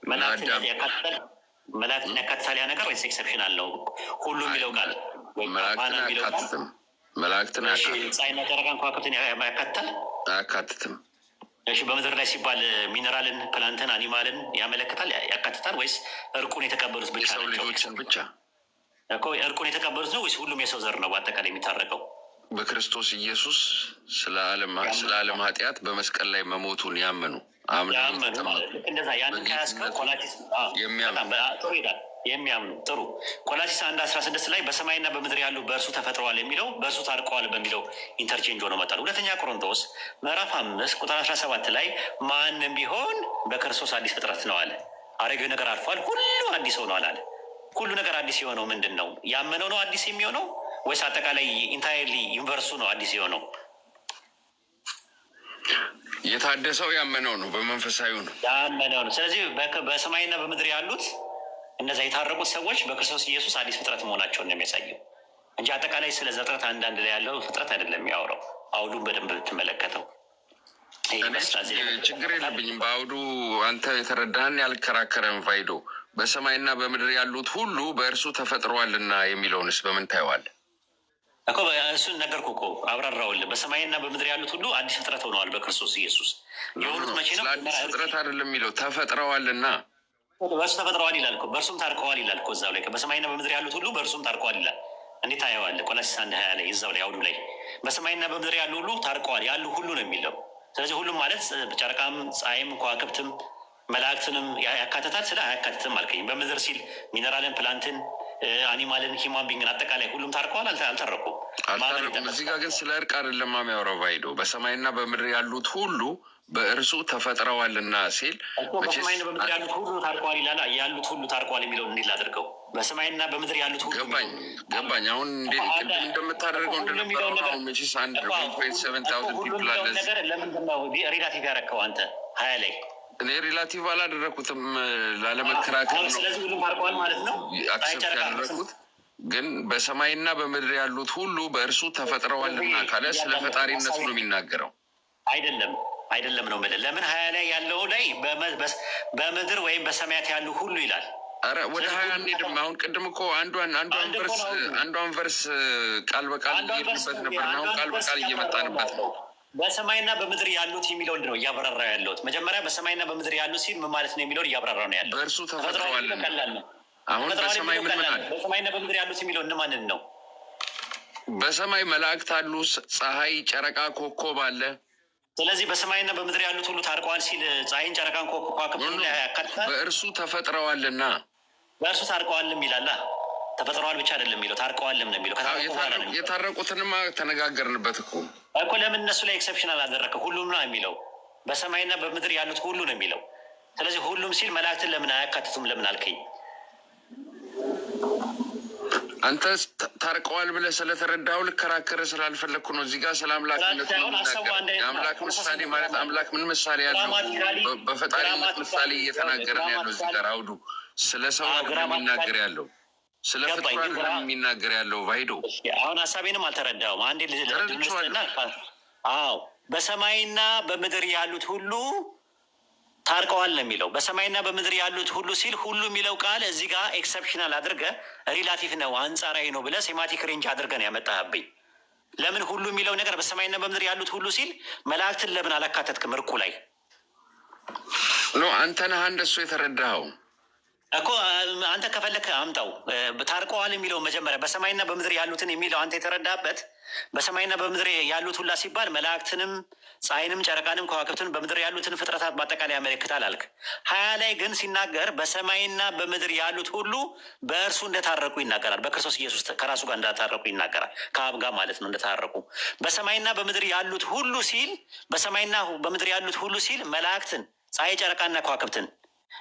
እነ አዳም። መላእክትን ያካትታል ያ ነገር ወይስ ኤክሰፕሽን አለው? ሁሉ የሚለው ቃል መላእክትን አያካትትም። መላእክትን ፀሐይና ጨረቃን ከዋክብትን ያካትታል? አያካትትም። እሺ፣ በምድር ላይ ሲባል ሚነራልን፣ ፕላንትን፣ አኒማልን ያመለክታል ያካትታል ወይስ እርቁን የተቀበሉት ብቻ ናቸው? ልጆችን ብቻ እኮ እርቁን የተቀበሉት ነው ወይስ ሁሉም የሰው ዘር ነው በአጠቃላይ የሚታረቀው? በክርስቶስ ኢየሱስ ስለ ዓለም ኃጢአት በመስቀል ላይ መሞቱን ያመኑ እንደዛ ያንን ከያዝከው ቆላስይስ የሚያምኑ ጥሩ። ቆላስይስ 1:16 ላይ በሰማይና በምድር ያሉ በእርሱ ተፈጥረዋል የሚለው በእርሱ ታርቀዋል በሚለው ኢንተርቼንጅ ሆኖ መጣል። 2 ቆሮንቶስ ምዕራፍ 5:17 ላይ ማንም ቢሆን በክርስቶስ አዲስ ፍጥረት ነው አለ። አሮጌው ነገር አልፏል፣ ሁሉ አዲስ ሆኗል አለ። ሁሉ ነገር አዲስ የሆነው ምንድን ነው? ያመነው ነው አዲስ የሚሆነው ወይስ አጠቃላይ ኢንታይርሊ ዩኒቨርሱ ነው አዲስ የሆነው? የታደሰው ያመነው ነው፣ በመንፈሳዊ ነው ያመነው ነው። ስለዚህ በሰማይና በምድር ያሉት እነዚያ የታረቁት ሰዎች በክርስቶስ ኢየሱስ አዲስ ፍጥረት መሆናቸውን ነው የሚያሳየው እንጂ አጠቃላይ ስለ ዘፍጥረት አንዳንድ ላይ ያለው ፍጥረት አይደለም የሚያወራው። አውዱን በደንብ ብትመለከተው ችግር የለብኝም። በአውዱ አንተ የተረዳህን ያልከራከረን ፋይዶ በሰማይና በምድር ያሉት ሁሉ በእርሱ ተፈጥረዋልና የሚለውንስ በምን ታየዋለህ? እኮ እሱን ነገርኩህ እኮ አብራራውልህ። በሰማይና በምድር ያሉት ሁሉ አዲስ ፍጥረት ሆነዋል በክርስቶስ ኢየሱስ። የሆኑት መቼ ነው? አዲስ ፍጥረት አይደለም የሚለው ተፈጥረዋልና በእርሱ ተፈጥረዋል ይላል እኮ፣ በእርሱም ታርቀዋል ይላል እኮ እዛው ላይ። በሰማይና በምድር ያሉት ሁሉ በእርሱም ታርቀዋል ይላል። እንዴት ታየዋለህ? ቆላስይስ 1:20 ላይ እዛው ላይ አውዱ ላይ በሰማይና በምድር ያሉ ሁሉ ታርቀዋል፣ ያሉ ሁሉ ነው የሚለው። ስለዚህ ሁሉም ማለት ጨረቃም፣ ፀሐይም፣ ከዋክብትም መላእክትንም ያካትታል። ስለ አያካትትም አልከኝ። በምድር ሲል ሚነራልን፣ ፕላንትን፣ አኒማልን፣ ሂማን ቢንግን አጠቃላይ ሁሉም ታርቀዋል። አልታረቁም። እዚህ ጋር ግን ስለ እርቅ አይደለም የሚያወራው ቫይዶ። በሰማይና በምድር ያሉት ሁሉ በእርሱ ተፈጥረዋልና ሲል በሰማይና በምድር ያሉት ሁሉ ታርቀዋል ይላል። ያሉት ሁሉ ታርቀዋል የሚለውን እንዴት ላድርገው? በሰማይና በምድር ያሉት ሁሉ ገባኝ። አሁን ቅድም እንደምታደርገው እንደነበረው መቼስ 1.7,000 ፒፕል አለ። ለምንድን ነው ሪላቲቭ ያደረከው አንተ 20 ላይ? እኔ ሪላቲቭ አላደረኩትም ላለመከራከር ነው። ስለዚህ ሁሉም ታርቀዋል ማለት ነው አክሰፕት ያደረኩት። ግን በሰማይና በምድር ያሉት ሁሉ በእርሱ ተፈጥረዋልና ካለ ስለ ፈጣሪነቱ ነው የሚናገረው። አይደለም ነው የምልህ። ለምን 20 ላይ ያለው ላይ በምድር ወይም በሰማያት ያሉ ሁሉ ይላል። አረ ወደ 20 አንሄድም። አሁን ቅድም እኮ አንዷን ቨርስ ቃል በቃል እየሄድንበት ነበር። አሁን ቃል በቃል እየመጣንበት ነው። በሰማይና በምድር ያሉት የሚለውን ነው እያብራራ ያለሁት። መጀመሪያ በሰማይና በምድር ያሉት ሲል ምን ማለት ነው የሚለውን እያብራራ ነው ያለው። በእርሱ ተፈጥረዋል። አሁን በሰማይ ምን አለ? በሰማይና በምድር ያሉት የሚለው እነማንን ነው? በሰማይ መላእክት አሉ፣ ፀሐይ፣ ጨረቃ፣ ኮከብ አለ። ስለዚህ በሰማይና በምድር ያሉት ሁሉ ታርቀዋል ሲል ፀሐይን፣ ጨረቃን፣ ኮከብን ያካትታል። በእርሱ ተፈጥረዋልና በእርሱ ታርቀዋልም ይላል። ተፈጥረዋል ብቻ አይደለም የሚለው ታርቀዋልም ነው የሚለው። የታረቁትንማ ተነጋገርንበት እኮ ለምን እነሱ ላይ ኤክሰፕሽን አላደረግም? ሁሉም ነው የሚለው። በሰማይና በምድር ያሉት ሁሉ ነው የሚለው። ስለዚህ ሁሉም ሲል መላእክትን ለምን አያካትቱም? ለምን አልከኝ? አንተ ታርቀዋል ብለህ ስለተረዳኸው ልከራከር ስላልፈለግኩ ነው። እዚህ ጋር ስለ አምላክነት የአምላክ ምሳሌ ማለት አምላክ ምን ምሳሌ ያለው በፈጣሪነት ምሳሌ እየተናገረ ነው ያለው። እዚህ ጋር አውዱ ስለ ሰው የሚናገር ያለው ስለ ፍጡራን የሚናገር ያለው ቫይዶ። አሁን ሀሳቤንም አልተረዳውም። አንዴ ልስና በሰማይና በምድር ያሉት ሁሉ ታርቀዋል ነው የሚለው። በሰማይና በምድር ያሉት ሁሉ ሲል ሁሉ የሚለው ቃል እዚህ ጋር ኤክሰፕሽናል አድርገ ሪላቲቭ ነው አንጻራዊ ነው ብለ ሴማቲክ ሬንጅ አድርገ ነው ያመጣህብኝ። ለምን ሁሉ የሚለው ነገር በሰማይና በምድር ያሉት ሁሉ ሲል መላእክትን ለምን አላካተትክም? እርቁ ላይ አንተ ነህ እንደሱ የተረዳኸው እኮ። አንተ ከፈለክ አምጣው። ታርቀዋል የሚለው መጀመሪያ በሰማይና በምድር ያሉትን የሚለው አንተ የተረዳበት በሰማይና በምድር ያሉት ሁላ ሲባል መላእክትንም፣ ፀሐይንም፣ ጨረቃንም፣ ከዋክብትን በምድር ያሉትን ፍጥረታት በአጠቃላይ ያመለክታል አልክ። 20 ላይ ግን ሲናገር በሰማይና በምድር ያሉት ሁሉ በእርሱ እንደታረቁ ይናገራል። በክርስቶስ ኢየሱስ ከራሱ ጋር እንደታረቁ ይናገራል። ከአብ ጋር ማለት ነው እንደታረቁ። በሰማይና በምድር ያሉት ሁሉ ሲል በሰማይና በምድር ያሉት ሁሉ ሲል መላእክትን፣ ፀሐይ፣ ጨረቃና ከዋክብትን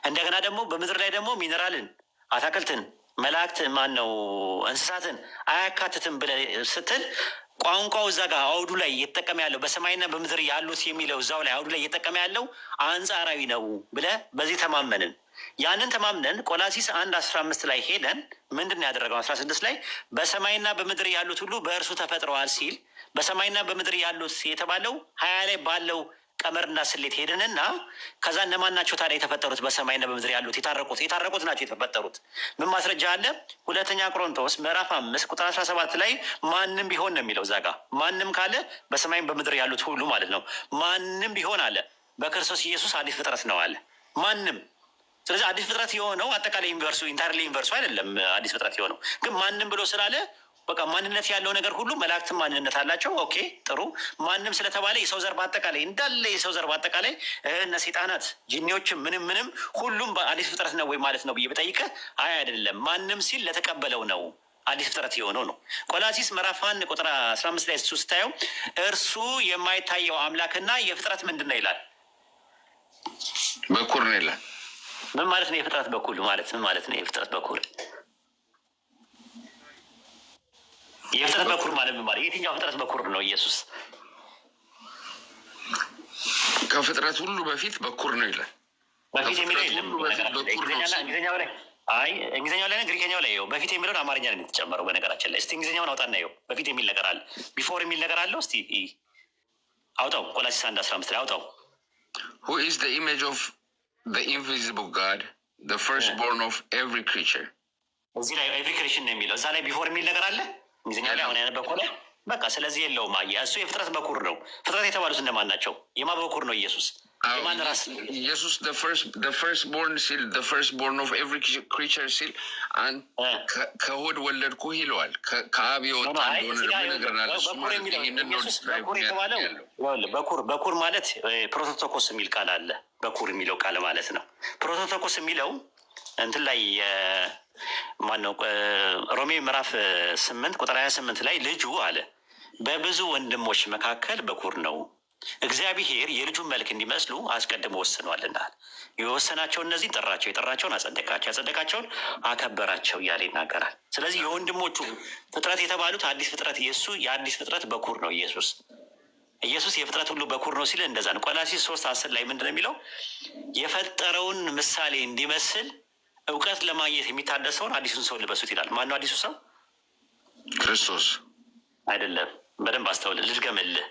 እንደገና ደግሞ በምድር ላይ ደግሞ ሚነራልን፣ አታክልትን፣ መላእክት ማን ነው እንስሳትን አያካትትም ብለህ ስትል ቋንቋው እዛ ጋር አውዱ ላይ እየተጠቀመ ያለው በሰማይና በምድር ያሉት የሚለው እዛው ላይ አውዱ ላይ እየተጠቀመ ያለው አንጻራዊ ነው ብለህ በዚህ ተማመንን። ያንን ተማምነን ቆላስይስ 1:15 ላይ ሄደን ምንድን ነው ያደረገው? 16 ላይ በሰማይና በምድር ያሉት ሁሉ በእርሱ ተፈጥረዋል ሲል በሰማይና በምድር ያሉት የተባለው 20 ላይ ባለው ቀመርና ስሌት ሄደንና ከዛ እነማን ናቸው ታዲያ የተፈጠሩት? በሰማይና በምድር ያሉት የታረቁት ናቸው የተፈጠሩት። ምን ማስረጃ አለ? 2ኛ ቆሮንቶስ ምዕራፍ 5:17 ላይ ማንም ቢሆን ነው የሚለው። እዛ ጋ ማንም ካለ በሰማይም በምድር ያሉት ሁሉ ማለት ነው። ማንም ቢሆን አለ በክርስቶስ ኢየሱስ አዲስ ፍጥረት ነው አለ። ማንም። ስለዚህ አዲስ ፍጥረት የሆነው አጠቃላይ ዩኒቨርሱ ኢንታይርሊ ዩኒቨርሱ አይደለም። አዲስ ፍጥረት የሆነው ግን ማንም ብሎ ስላለ በቃ ማንነት ያለው ነገር ሁሉ መላእክትም ማንነት አላቸው። ኦኬ ጥሩ። ማንም ስለተባለ የሰው ዘር በአጠቃላይ እንዳለ የሰው ዘር በአጠቃላይ እነ ሰይጣናት፣ ጂኒዎችም ምንም ሁሉም በአዲስ ፍጥረት ነው ወይ ማለት ነው ብዬ ብጠይቅህ አይ አይደለም። ማንም ሲል ለተቀበለው ነው አዲስ ፍጥረት የሆነው ነው። ቆላስይስ ምዕራፍ 1:15 ላይ እሱ ስታየው እርሱ የማይታየው አምላክና የፍጥረት ምንድን ነው ይላል? በኩር ነው ይላል። ምን ማለት ነው የፍጥረት በኩል ማለት ምን ማለት ነው? የፍጥረት በኩል የፍጥረት በኩር ማለት ምን ማለት? የትኛው ፍጥረት በኩር ነው? ኢየሱስ ከፍጥረት ሁሉ በፊት በኩር ነው ይላል። በፊት የሚለው የለም። እንግሊዝኛው ላይ አይ እንግሊዝኛው ላይ ግሪከኛው ላይ በፊት የሚለውን አማርኛ ላይ የተጨመረው። በነገራችን ላይ እስቲ እንግሊዝኛውን አውጣና ይኸው በፊት የሚል ነገር አለ፣ ቢፎር የሚል ነገር አለው። እስቲ አውጣው። ቆላስይስ 1:15 ላይ አውጣው። Who is the image of the invisible God, the firstborn of every creature? እዚህ ላይ ኤቭሪ ክሬሽን ነው የሚለው። እዛ ላይ ቢፎር የሚል ነገር አለ እንግሊዝኛው ላይ አሁን ያነበብከው ላይ። በቃ ስለዚህ የለውም። አየህ እሱ የፍጥረት በኩር ነው። ፍጥረት የተባሉት እንደማን ናቸው? የማ በኩር ነው? ኢየሱስ። የማን ራስ? ኢየሱስ the firstborn ሲል the firstborn of every creature ሲል ከሆድ ወለድኩህ ይለዋል። ከአብ የወጣ እንደሆነ ይነግረናል። በኩር ማለት ፕሮቶቶኮስ የሚል ቃል አለ። በኩር የሚለው ቃል ማለት ነው። ፕሮቶቶኮስ የሚለው እንትን ላይ ማነው? ሮሜ ምዕራፍ 8:28 ላይ ልጁ አለ በብዙ ወንድሞች መካከል በኩር ነው፣ እግዚአብሔር የልጁን መልክ እንዲመስሉ አስቀድሞ ወስኗልና። የወሰናቸው እነዚህን ጠራቸው፣ የጠራቸውን አጸደቃቸው፣ ያጸደቃቸውን አከበራቸው እያለ ይናገራል። ስለዚህ የወንድሞቹ ፍጥረት የተባሉት አዲስ ፍጥረት የእሱ የአዲስ ፍጥረት በኩር ነው ኢየሱስ። ኢየሱስ የፍጥረት ሁሉ በኩር ነው ሲል እንደዛ ነው። ቆላስይስ 3:10 ላይ ምንድን ነው የሚለው? የፈጠረውን ምሳሌ እንዲመስል እውቀት ለማግኘት የሚታደሰውን አዲሱን ሰው ልበሱት ይላል። ማነው አዲሱ ሰው? ክርስቶስ አይደለም። በደንብ አስተውል። ልድገምልህ።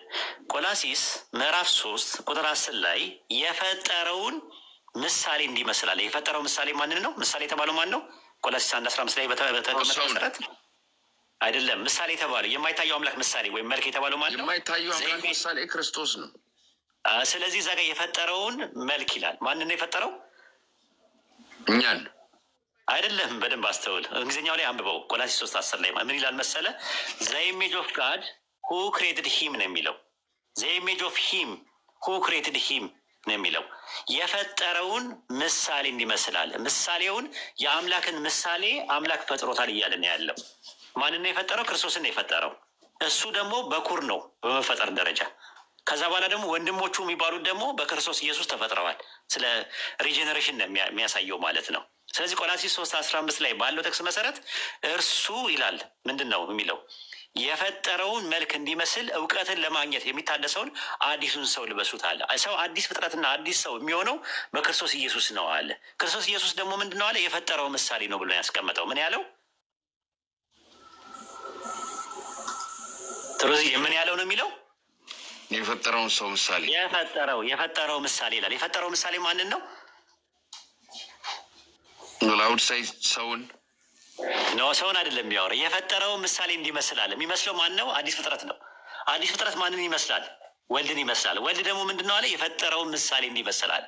ቆላስይስ ምዕራፍ 3:10 ላይ የፈጠረውን ምሳሌ እንዲመስል አለ። የፈጠረው ምሳሌ ማንን ነው? ምሳሌ የተባለው ማን ነው? ቆላስይስ 1:15 ላይ በተቀመጠ መሰረት አይደለም። ምሳሌ የተባለው የማይታየው አምላክ ምሳሌ ወይም መልክ የተባለው ማን ነው? የማይታየው አምላክ ምሳሌ ክርስቶስ ነው። ስለዚህ እዛ ጋር የፈጠረውን መልክ ይላል። ማንን ነው የፈጠረው? እኛን አይደለም። በደንብ አስተውል። እንግሊዝኛው ላይ አንብበው። ቆላስይስ 3:10 ላይ ምን ይላል መሰለ? ዘ ኢሜጅ ኦፍ ጋድ ሁ ክሬትድ ሂም ነው የሚለው። ዘ ኢሜጅ ኦፍ ሂም ሁ ክሬትድ ሂም ነው የሚለው። የፈጠረውን ምሳሌ እንዲመስላል። ምሳሌውን የአምላክን ምሳሌ አምላክ ፈጥሮታል እያለ ነው ያለው። ማንን ነው የፈጠረው? ክርስቶስን ነው የፈጠረው። እሱ ደግሞ በኩር ነው በመፈጠር ደረጃ። ከዛ በኋላ ደግሞ ወንድሞቹ የሚባሉት ደግሞ በክርስቶስ ኢየሱስ ተፈጥረዋል። ስለ ሪጀነሬሽን ነው የሚያሳየው ማለት ነው። ስለዚህ ቆላስይስ 3:15 ላይ ባለው ጥቅስ መሰረት እርሱ ይላል ምንድን ነው የሚለው? የፈጠረውን መልክ እንዲመስል እውቀትን ለማግኘት የሚታደሰውን አዲሱን ሰው ልበሱት አለ። ሰው አዲስ ፍጥረትና አዲስ ሰው የሚሆነው በክርስቶስ ኢየሱስ ነው አለ። ክርስቶስ ኢየሱስ ደግሞ ምንድን ነው አለ? የፈጠረው ምሳሌ ነው ብሎ ያስቀመጠው። ምን ያለው? ጥሩዚ ምን ያለው ነው የሚለው? የፈጠረውን ሰው ምሳሌ የፈጠረው ምሳሌ ይላል። የፈጠረው ምሳሌ ማንን ነው? ላውድ ሳይ ሰውን ነው፣ ሰውን አይደለም የሚያወራ። የፈጠረው ምሳሌ እንዲመስል አለ። የሚመስለው ማን ነው? አዲስ ፍጥረት ነው። አዲስ ፍጥረት ማንን ይመስላል? ወልድን ይመስላል። ወልድ ደግሞ ምንድን ነው አለ? የፈጠረውን ምሳሌ እንዲመስላል።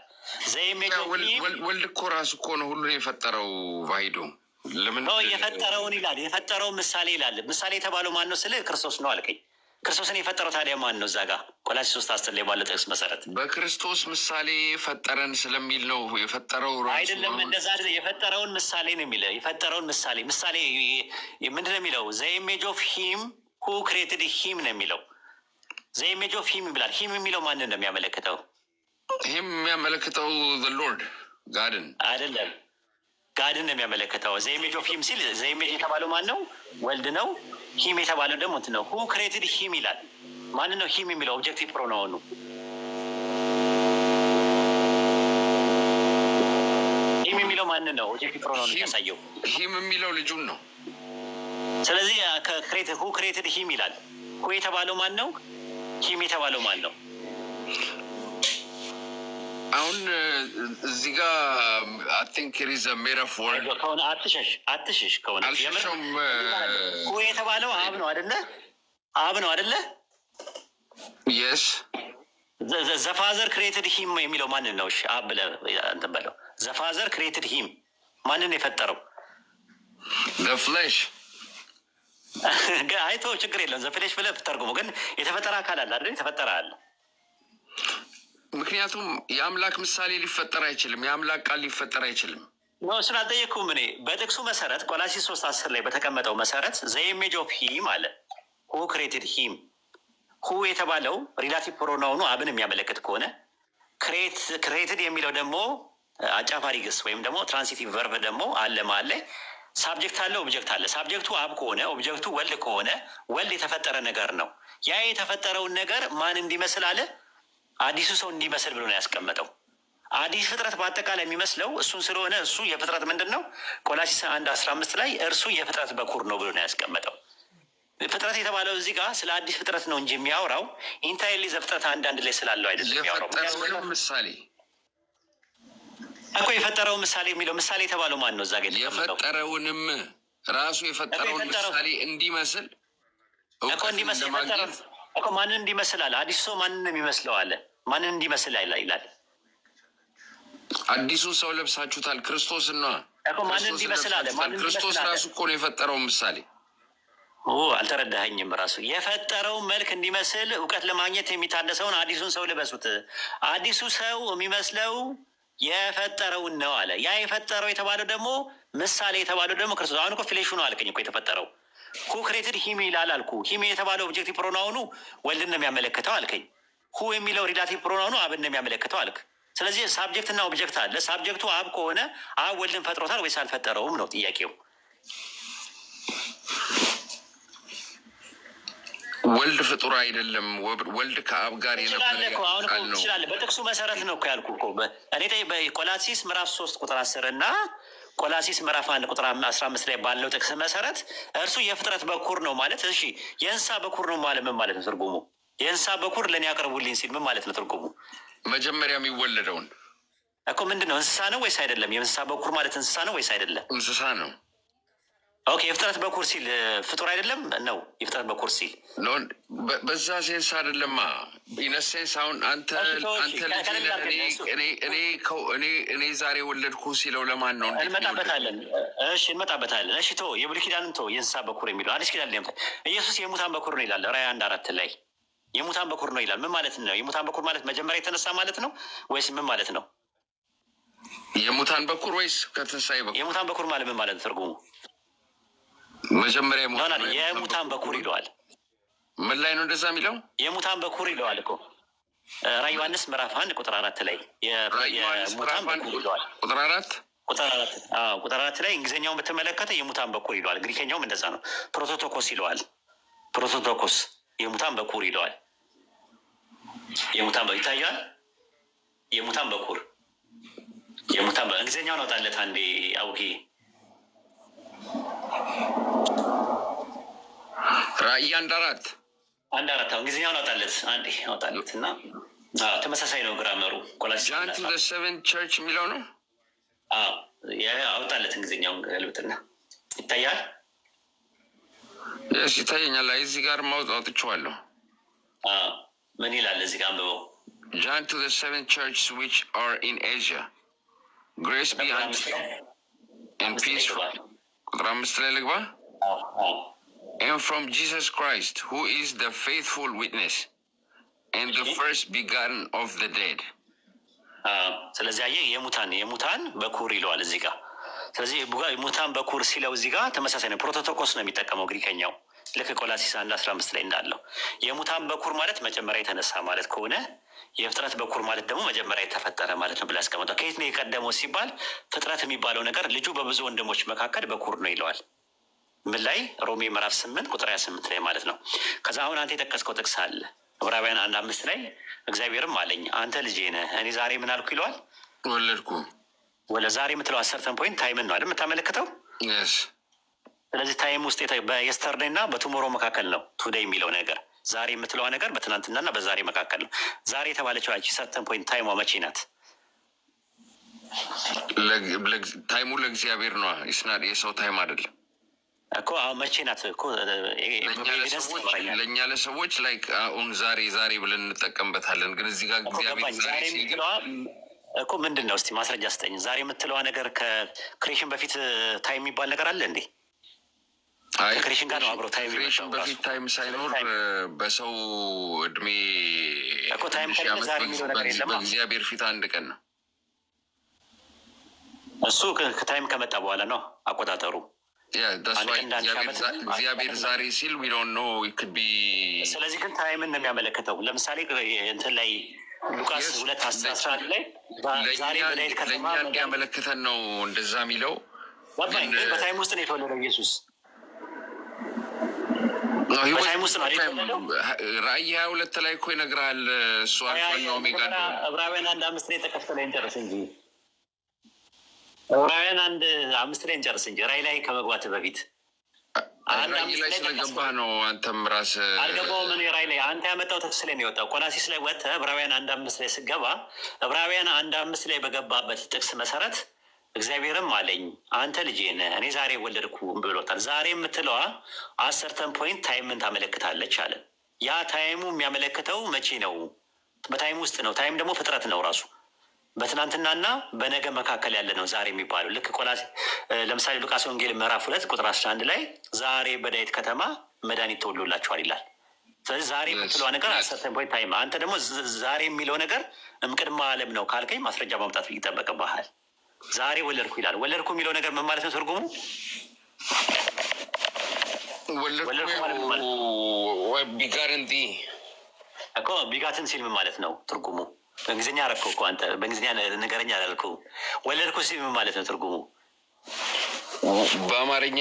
ወልድ እኮ ራሱ እኮ ነው ሁሉን የፈጠረው። ቫይዶ ለምን ነው የፈጠረውን ይላል? የፈጠረውን ምሳሌ ይላል። ምሳሌ የተባለው ማን ነው ስልህ ክርስቶስ ነው አልከኝ። ክርስቶስን የፈጠረው ታዲያ ማን ነው? እዛ ጋር ቆላስይስ 3:10 ላይ ባለ ጥቅስ መሰረት በክርስቶስ ምሳሌ ፈጠረን ስለሚል ነው የፈጠረው። አይደለም፣ እንደዛ አይደለም። የፈጠረውን ምሳሌ ነው የሚለው። የፈጠረውን ምሳሌ ምንድን ነው የሚለው? ዘ ኢሜጅ ኦፍ ሂም ሁ ክሬትድ ሂም ነው የሚለው። ዘ ኢሜጅ ኦፍ ሂም ይብላል። ሂም የሚለው ማንን ነው የሚያመለክተው? ሂም የሚያመለክተው ዘ ሎርድ ጋድን አይደለም፣ ጋድን ነው የሚያመለክተው። ዘ ኢሜጅ ኦፍ ሂም ሲል ዘ ኢሜጅ የተባለው ማን ነው? ወልድ ነው። ሂም የተባለው ደግሞ እንትን ነው። ሁ ክሬትድ ሂም ይላል። ማን ነው ሂም የሚለው? ኦብጀክቲቭ ፕሮናውን ነው። ሂም የሚለው ማን ነው? ኦብጀክቲቭ ፕሮናውን የሚያሳየው ሂም የሚለው ልጁን ነው። ስለዚህ ሁ ክሬትድ ሂም ይላል። ሁ የተባለው ማን ነው? ሂም የተባለው ማን ነው? አሁን እዚህ ጋር አይ ቲንክ ኢት ኢዝ አ ሜታፎር ከሆነ አትሸሽ ከሆነ ሁ የተባለው አብ ነው አይደለ? አብ ነው አይደለ? የስ ዘፋዘር ክሬትድ ሂም የሚለው ማንን ነው? እሺ አብ ብለህ እንትን በለው። ዘፋዘር ክሬትድ ሂም ማንን የፈጠረው? ፍሌሽ አይቶ ችግር የለም። ዘፍሌሽ ብለህ ብትተርጉሙ ግን የተፈጠረ አካል አለ አይደል? የተፈጠረ አለ። ምክንያቱም የአምላክ ምሳሌ ሊፈጠር አይችልም። የአምላክ ቃል ሊፈጠር አይችልም። እሱን አልጠየቅኩም እኔ። በጥቅሱ መሰረት ቆላስይስ 3:10 ላይ በተቀመጠው መሰረት ዘ ኢሜጅ ኦፍ ሂም አለ። ሁ ክሬትድ ሂም። ሁ የተባለው ሪላቲቭ ፕሮናውኑ አብን የሚያመለክት ከሆነ ክሬትድ የሚለው ደግሞ አጫፋሪ ግስ ወይም ደግሞ ትራንሲቲቭ ቨርብ ደግሞ አለ ማለት ላይ ሳብጀክት አለ፣ ኦብጀክት አለ። ሳብጀክቱ አብ ከሆነ ኦብጀክቱ ወልድ ከሆነ ወልድ የተፈጠረ ነገር ነው። ያ የተፈጠረውን ነገር ማን እንዲመስል አለ? አዲሱ ሰው እንዲመስል ብሎ ነው ያስቀመጠው። አዲስ ፍጥረት በአጠቃላይ የሚመስለው እሱን ስለሆነ እሱ የፍጥረት ምንድን ነው? ቆላሲስ 1:15 ላይ እርሱ የፍጥረት በኩር ነው ብሎ ነው ያስቀመጠው። ፍጥረት የተባለው እዚህ ጋር ስለ አዲስ ፍጥረት ነው እንጂ የሚያወራው ኢንታይርሊ ዘፍጥረት 1:1 ላይ ስላለው አይደለም የሚያወራው። ምሳሌ እኮ የፈጠረው ምሳሌ የሚለው ምሳሌ የተባለው ማን ነው? እዛ ጋር የፈጠረውንም ራሱ የፈጠረውን ምሳሌ እንዲመስል እኮ እንዲመስል የፈጠረው እኮ ማንን እንዲመስል አለ? አዲሱ ሰው ማንን የሚመስለው አለ? ማንን እንዲመስል ይላል? አዲሱ ሰው ለብሳችሁታል፣ ክርስቶስን ነው እኮ። ማንን እንዲመስል አለ? ክርስቶስ ራሱ እኮ ነው የፈጠረውን ምሳሌ። አልተረዳኸኝም። ራሱ የፈጠረውን መልክ እንዲመስል እውቀት ለማግኘት የሚታደሰውን አዲሱን ሰው ልበሱት። አዲሱ ሰው የሚመስለው የፈጠረውን ነው አለ። ያ የፈጠረው የተባለው ደግሞ ምሳሌ የተባለው ደግሞ ክርስቶስ። አሁን እኮ ፍሌሹ ነው አልከኝ እኮ የተፈጠረው። ሁ ክሬትድ ሂም ይላል አልኩ። ሂም የተባለው ኦብጀክቲቭ ፕሮናውኑ ወልድን ነው የሚያመለክተው አልከኝ። ሁ የሚለው ሪላቲቭ ፕሮናውኑ አብን ነው የሚያመለክተው አልክ። ስለዚህ ሳብጀክት እና ኦብጀክት አለ። ሳብጀክቱ አብ ከሆነ አብ ወልድን ፈጥሮታል ወይስ አልፈጠረውም ነው ጥያቄው። ወልድ ፍጡር አይደለም። ወልድ ከአብ ጋር የነበረ ቃል ነው። በጥቅሱ መሰረት ነው እኮ ያልኩህ እኮ እኔ በቆላሲስ ምዕራፍ 3 ቁጥር 10 እና ቆላሲስ ምዕራፍ 1 ቁጥር 15 ላይ ባለው ጥቅስ መሰረት እርሱ የፍጥረት በኩር ነው ማለት። እሺ የእንስሳ በኩር ነው ማለት ምን ማለት ነው ትርጉሙ? የእንስሳ በኩር ለእኔ ያቀርቡልኝ ሲል ምን ማለት ነው ትርጉሙ? መጀመሪያ የሚወለደውን እኮ ምንድን ነው? እንስሳ ነው ወይስ አይደለም? የእንስሳ በኩር ማለት እንስሳ ነው ወይስ አይደለም? እንስሳ ነው። ኦኬ የፍጥረት በኩር ሲል ፍጡር አይደለም ነው? የፍጥረት በኩር ሲል በዛ ሴንስ አይደለማ። ኢነሴንስ አሁን አንተ እኔ ዛሬ ወለድኩ ሲለው ለማን ነው? እንመጣበታለን። እሺ እንመጣበታለን። እሺ ቶ የብሉይ ኪዳንን ቶ የእንስሳ በኩር የሚለው አዲስ ኪዳን ላይ ኢየሱስ የሙታን በኩር ነው ይላል። ራዕይ 1:4 ላይ የሙታን በኩር ነው ይላል። ምን ማለት ነው? የሙታን በኩር ማለት መጀመሪያ የተነሳ ማለት ነው ወይስ ምን ማለት ነው? የሙታን በኩር ወይስ ከትንሳኤ በኩር? የሙታን በኩር ማለት ምን ማለት ነው ትርጉሙ? መጀመሪያ የሙታን በኩር ይለዋል። ምን ላይ ነው እንደዛ የሚለው? የሙታን በኩር ይለዋል እኮ ራዕይ ዮሐንስ ምዕራፍ 1 ቁጥር 4 ላይ የሙታን በኩር ይለዋል። ቁጥር 4 ላይ እንግሊዝኛውን በተመለከተ የሙታን በኩር ይለዋል። ግሪከኛውም እንደዛ ነው። ፕሮቶቶኮስ ይለዋል። ፕሮቶቶኮስ የሙታን በኩር ይለዋል። የሙታን ይታያል። የሙታን በኩር እንግሊዝኛውን አውጣለት አንዴ አውቄ። ራዕይ 1:4 እንግሊዝኛውን አውጣለት አንዴ አውጣለት እና ተመሳሳይ ነው ግራመሩ። ጃን ቱ ዘ ሰቨን ቸርች የሚለው ነው። አውጣለት እንግሊዝኛውን ገልብጥና ይታያል። የስ ይታየኛል። ላይ እዚህ ጋር አውጥቼዋለሁ። ምን ይላል እዚህ ጋር አንብበው። ጃን ቱ ዘ ሰቨን ቸርችስ ዊች አር ኢን ኤዥያ ግሬስ ቢ አንቱ ኤንድ ፒስ። ቁጥር 5 ላይ ልግባ። And from Jesus Christ, who is the faithful witness and the first begotten of the dead. ስለዚህ አየህ የሙታን በኩር ይለዋል እዚህ ጋር። ስለዚህ የሙታን በኩር ሲለው እዚህ ጋር ተመሳሳይ ነው። ፕሮቶቶኮስ ነው የሚጠቀመው ግሪከኛው፣ ልክ ቆላሲስ 1:15 ላይ እንዳለው። የሙታን በኩር ማለት መጀመሪያ የተነሳ ማለት ከሆነ የፍጥረት በኩር ማለት ደግሞ መጀመሪያ የተፈጠረ ማለት ነው ብላ ያስቀምጠው። ከየት ነው የቀደመው ሲባል ፍጥረት የሚባለው ነገር ልጁ በብዙ ወንድሞች መካከል በኩር ነው ይለዋል። ምን ላይ? ሮሜ ምዕራፍ 8 ቁጥር 28 ላይ ማለት ነው። ከዛ አሁን አንተ የጠቀስከው ጥቅስ አለ ዕብራውያን 1:5 ላይ እግዚአብሔርም አለኝ አንተ ልጄ ነህ እኔ ዛሬ ምን አልኩ ይለዋል? ወለድኩ። ዛሬ የምትለው አሰርተን ፖይንት ታይምን ነው አይደል የምታመለክተው? ስለዚህ ታይም ውስጥ በየስተርዴይ እና በቱሞሮ መካከል ነው ቱዴይ የሚለው ነገር። ዛሬ የምትለዋ ነገር በትናንትናና በዛሬ መካከል ነው። ዛሬ የተባለችው አንቺ ሰርተን ፖይንት ታይሟ መቼ ናት? ታይሙ ለእግዚአብሔር ነው። ይስናል የሰው ታይም አይደለም እኮ። አሁን መቼ ናት እኮ ለእኛ ለሰዎች ላይ አሁን ዛሬ ብለን እንጠቀምበታለን። ግን እዚህ ጋር እግዚአብሔር ዛሬ እኮ ምንድን ነው? እስቲ ማስረጃ ስጠኝ። ዛሬ የምትለዋ ነገር ከክሬሽን በፊት ታይም የሚባል ነገር አለ እንዴ? ከክሬሽን ጋር ነው አብሮ ታይም። ክሬሽን በፊት ታይም ሳይኖር በሰው እድሜ እኮ ታይም ዛሬ የሚለው ነገር የለም። በእግዚአብሔር ፊት አንድ ቀን ነው እሱ። ከታይም ከመጣ በኋላ ነው አቆጣጠሩ። እግዚአብሔር ዛሬ ሲል ዊ ዶንት ኖ ኢት ኩድ ቢ። ስለዚህ ግን ታይምን ነው የሚያመለክተው። ለምሳሌ እንትን ላይ ሉቃስ 2:11 ላይ ዛሬ በሌሊት ከተማ ለእኛ እንዲያመለክተን ነው እንደዛ የሚለው። ግን በታይም ውስጥ ነው የተወለደው ኢየሱስ። በታይም ውስጥ ነው አይደለም። ራእይ 22 ላይ እኮ ይነግራል እሱ አልፋና ኦሜጋ እንደሆነ። ዕብራውያን 1:5 ላይ ተከፍቶ ላይ እንጨርስ እንጂ ዕብራውያን 1:5 ላይ እንጨርስ እንጂ ራእይ ላይ ከመግባት በፊት ራእይ ላይ ስለገባህ ነው። አንተም ራስህ አልገባሁም። ምን ራእይ ላይ አንተ ያመጣው ጥቅስ ላይ ነው የወጣው። ቆላሲስ ላይ ወጥተህ ዕብራውያን 1:5 ላይ ስገባ ዕብራውያን 1:5 ላይ በገባበት ጥቅስ መሰረት እግዚአብሔርም አለኝ አንተ ልጄ ነህ እኔ ዛሬ ወለድኩ ብሎታል። ዛሬ የምትለዋ አሰርተን ፖይንት ታይምን ታመለክታለች አለ። ያ ታይሙ የሚያመለክተው መቼ ነው? በታይም ውስጥ ነው። ታይም ደግሞ ፍጥረት ነው ራሱ በትናንትናና በነገ መካከል ያለ ነው ዛሬ የሚባለው። ልክ ለምሳሌ ሉቃስ ወንጌል ምዕራፍ 2 ቁጥር 11 ላይ ዛሬ በዳዊት ከተማ መድኃኒት ተወልዶላችኋል ይላል። ስለዚህ ዛሬ የምትለዋ ነገር አሰርተን ፖይንት ታይም። አንተ ደግሞ ዛሬ የሚለው ነገር እምቅድመ ዓለም ነው ካልከኝ ማስረጃ ማምጣት ይጠበቅብሃል። ዛሬ ወለድኩ ይላል። ወለድኩ የሚለው ነገር ምን ማለት ነው? ትርጉሙ ቢጋርንቲ እኮ ቢጋትን ሲል ምን ማለት ነው? ትርጉሙ በእንግሊዝኛ አረከው እኮ አንተ በእንግሊዝኛ ነገረኛ አላልከው። ወለድኩ ሲል ምን ማለት ነው? ትርጉሙ በአማርኛ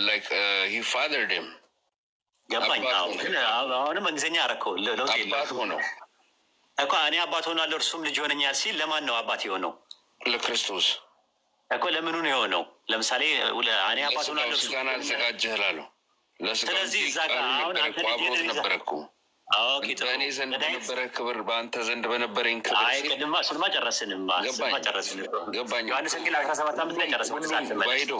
ላይክ ሂ ፋዘርድ ሂም ገባኝ። አሁንም በእንግሊዝኛ አረከው ለውጥ የለም እኮ እኔ አባት ሆናለሁ እርሱም ልጅ ሆነኛል ሲል ለማን ነው አባት የሆነው? ለክርስቶስ እኮ ለምኑ ነው የሆነው? ለምሳሌ እኔ አባት ሆናለሁ ለስጋና አዘጋጀህ እላለሁ። ስለዚህ እዛ ጋር አሁን አንተ አብሮት ነበረ እኮ በእኔ ዘንድ በነበረ ክብር በአንተ ዘንድ በነበረኝ ክብር። አይ ቅድማ እሱንማ ጨረስንም ገባኝ። ዮሐንስ ወንጌል 17 ላይ ጨረስን።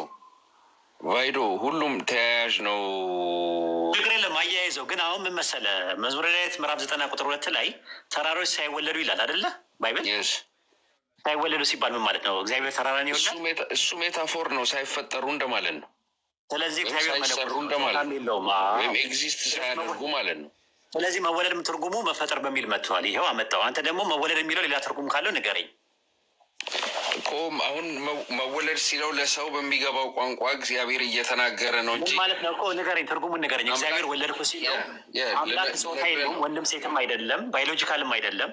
ቫይዶ ሁሉም ተያያዥ ነው። ችግር የለም አያይዘው። ግን አሁን ምን መሰለህ መዝሙረ ዳዊት ምዕራፍ 90 ቁጥር 2 ላይ ተራሮች ሳይወለዱ ይላል አይደለ? ባይብል ሳይወለዱ ሲባል ምን ማለት ነው? እግዚአብሔር ተራራን ይወልዳል። እሱ ሜታፎር ነው፣ ሳይፈጠሩ እንደማለት ነው። ስለዚህ እግዚአብሔር ሳይሰሩ እንደማለት ነው፣ ወይም ኤግዚስት ሳያደርጉ ማለት ነው። ስለዚህ መወለድ ትርጉሙ መፈጠር በሚል መጥተዋል። ይኸው አመጣው። አንተ ደግሞ መወለድ የሚለው ሌላ ትርጉም ካለው ንገረኝ እኮ። አሁን መወለድ ሲለው ለሰው በሚገባው ቋንቋ እግዚአብሔር እየተናገረ ነው እንጂ ማለት ነው እኮ። ንገረኝ፣ ትርጉሙን ንገረኝ። እግዚአብሔር ወለድኩ ሲለው አምላክ ጾታ የለውም፣ ወንድም ሴትም አይደለም፣ ባዮሎጂካልም አይደለም፣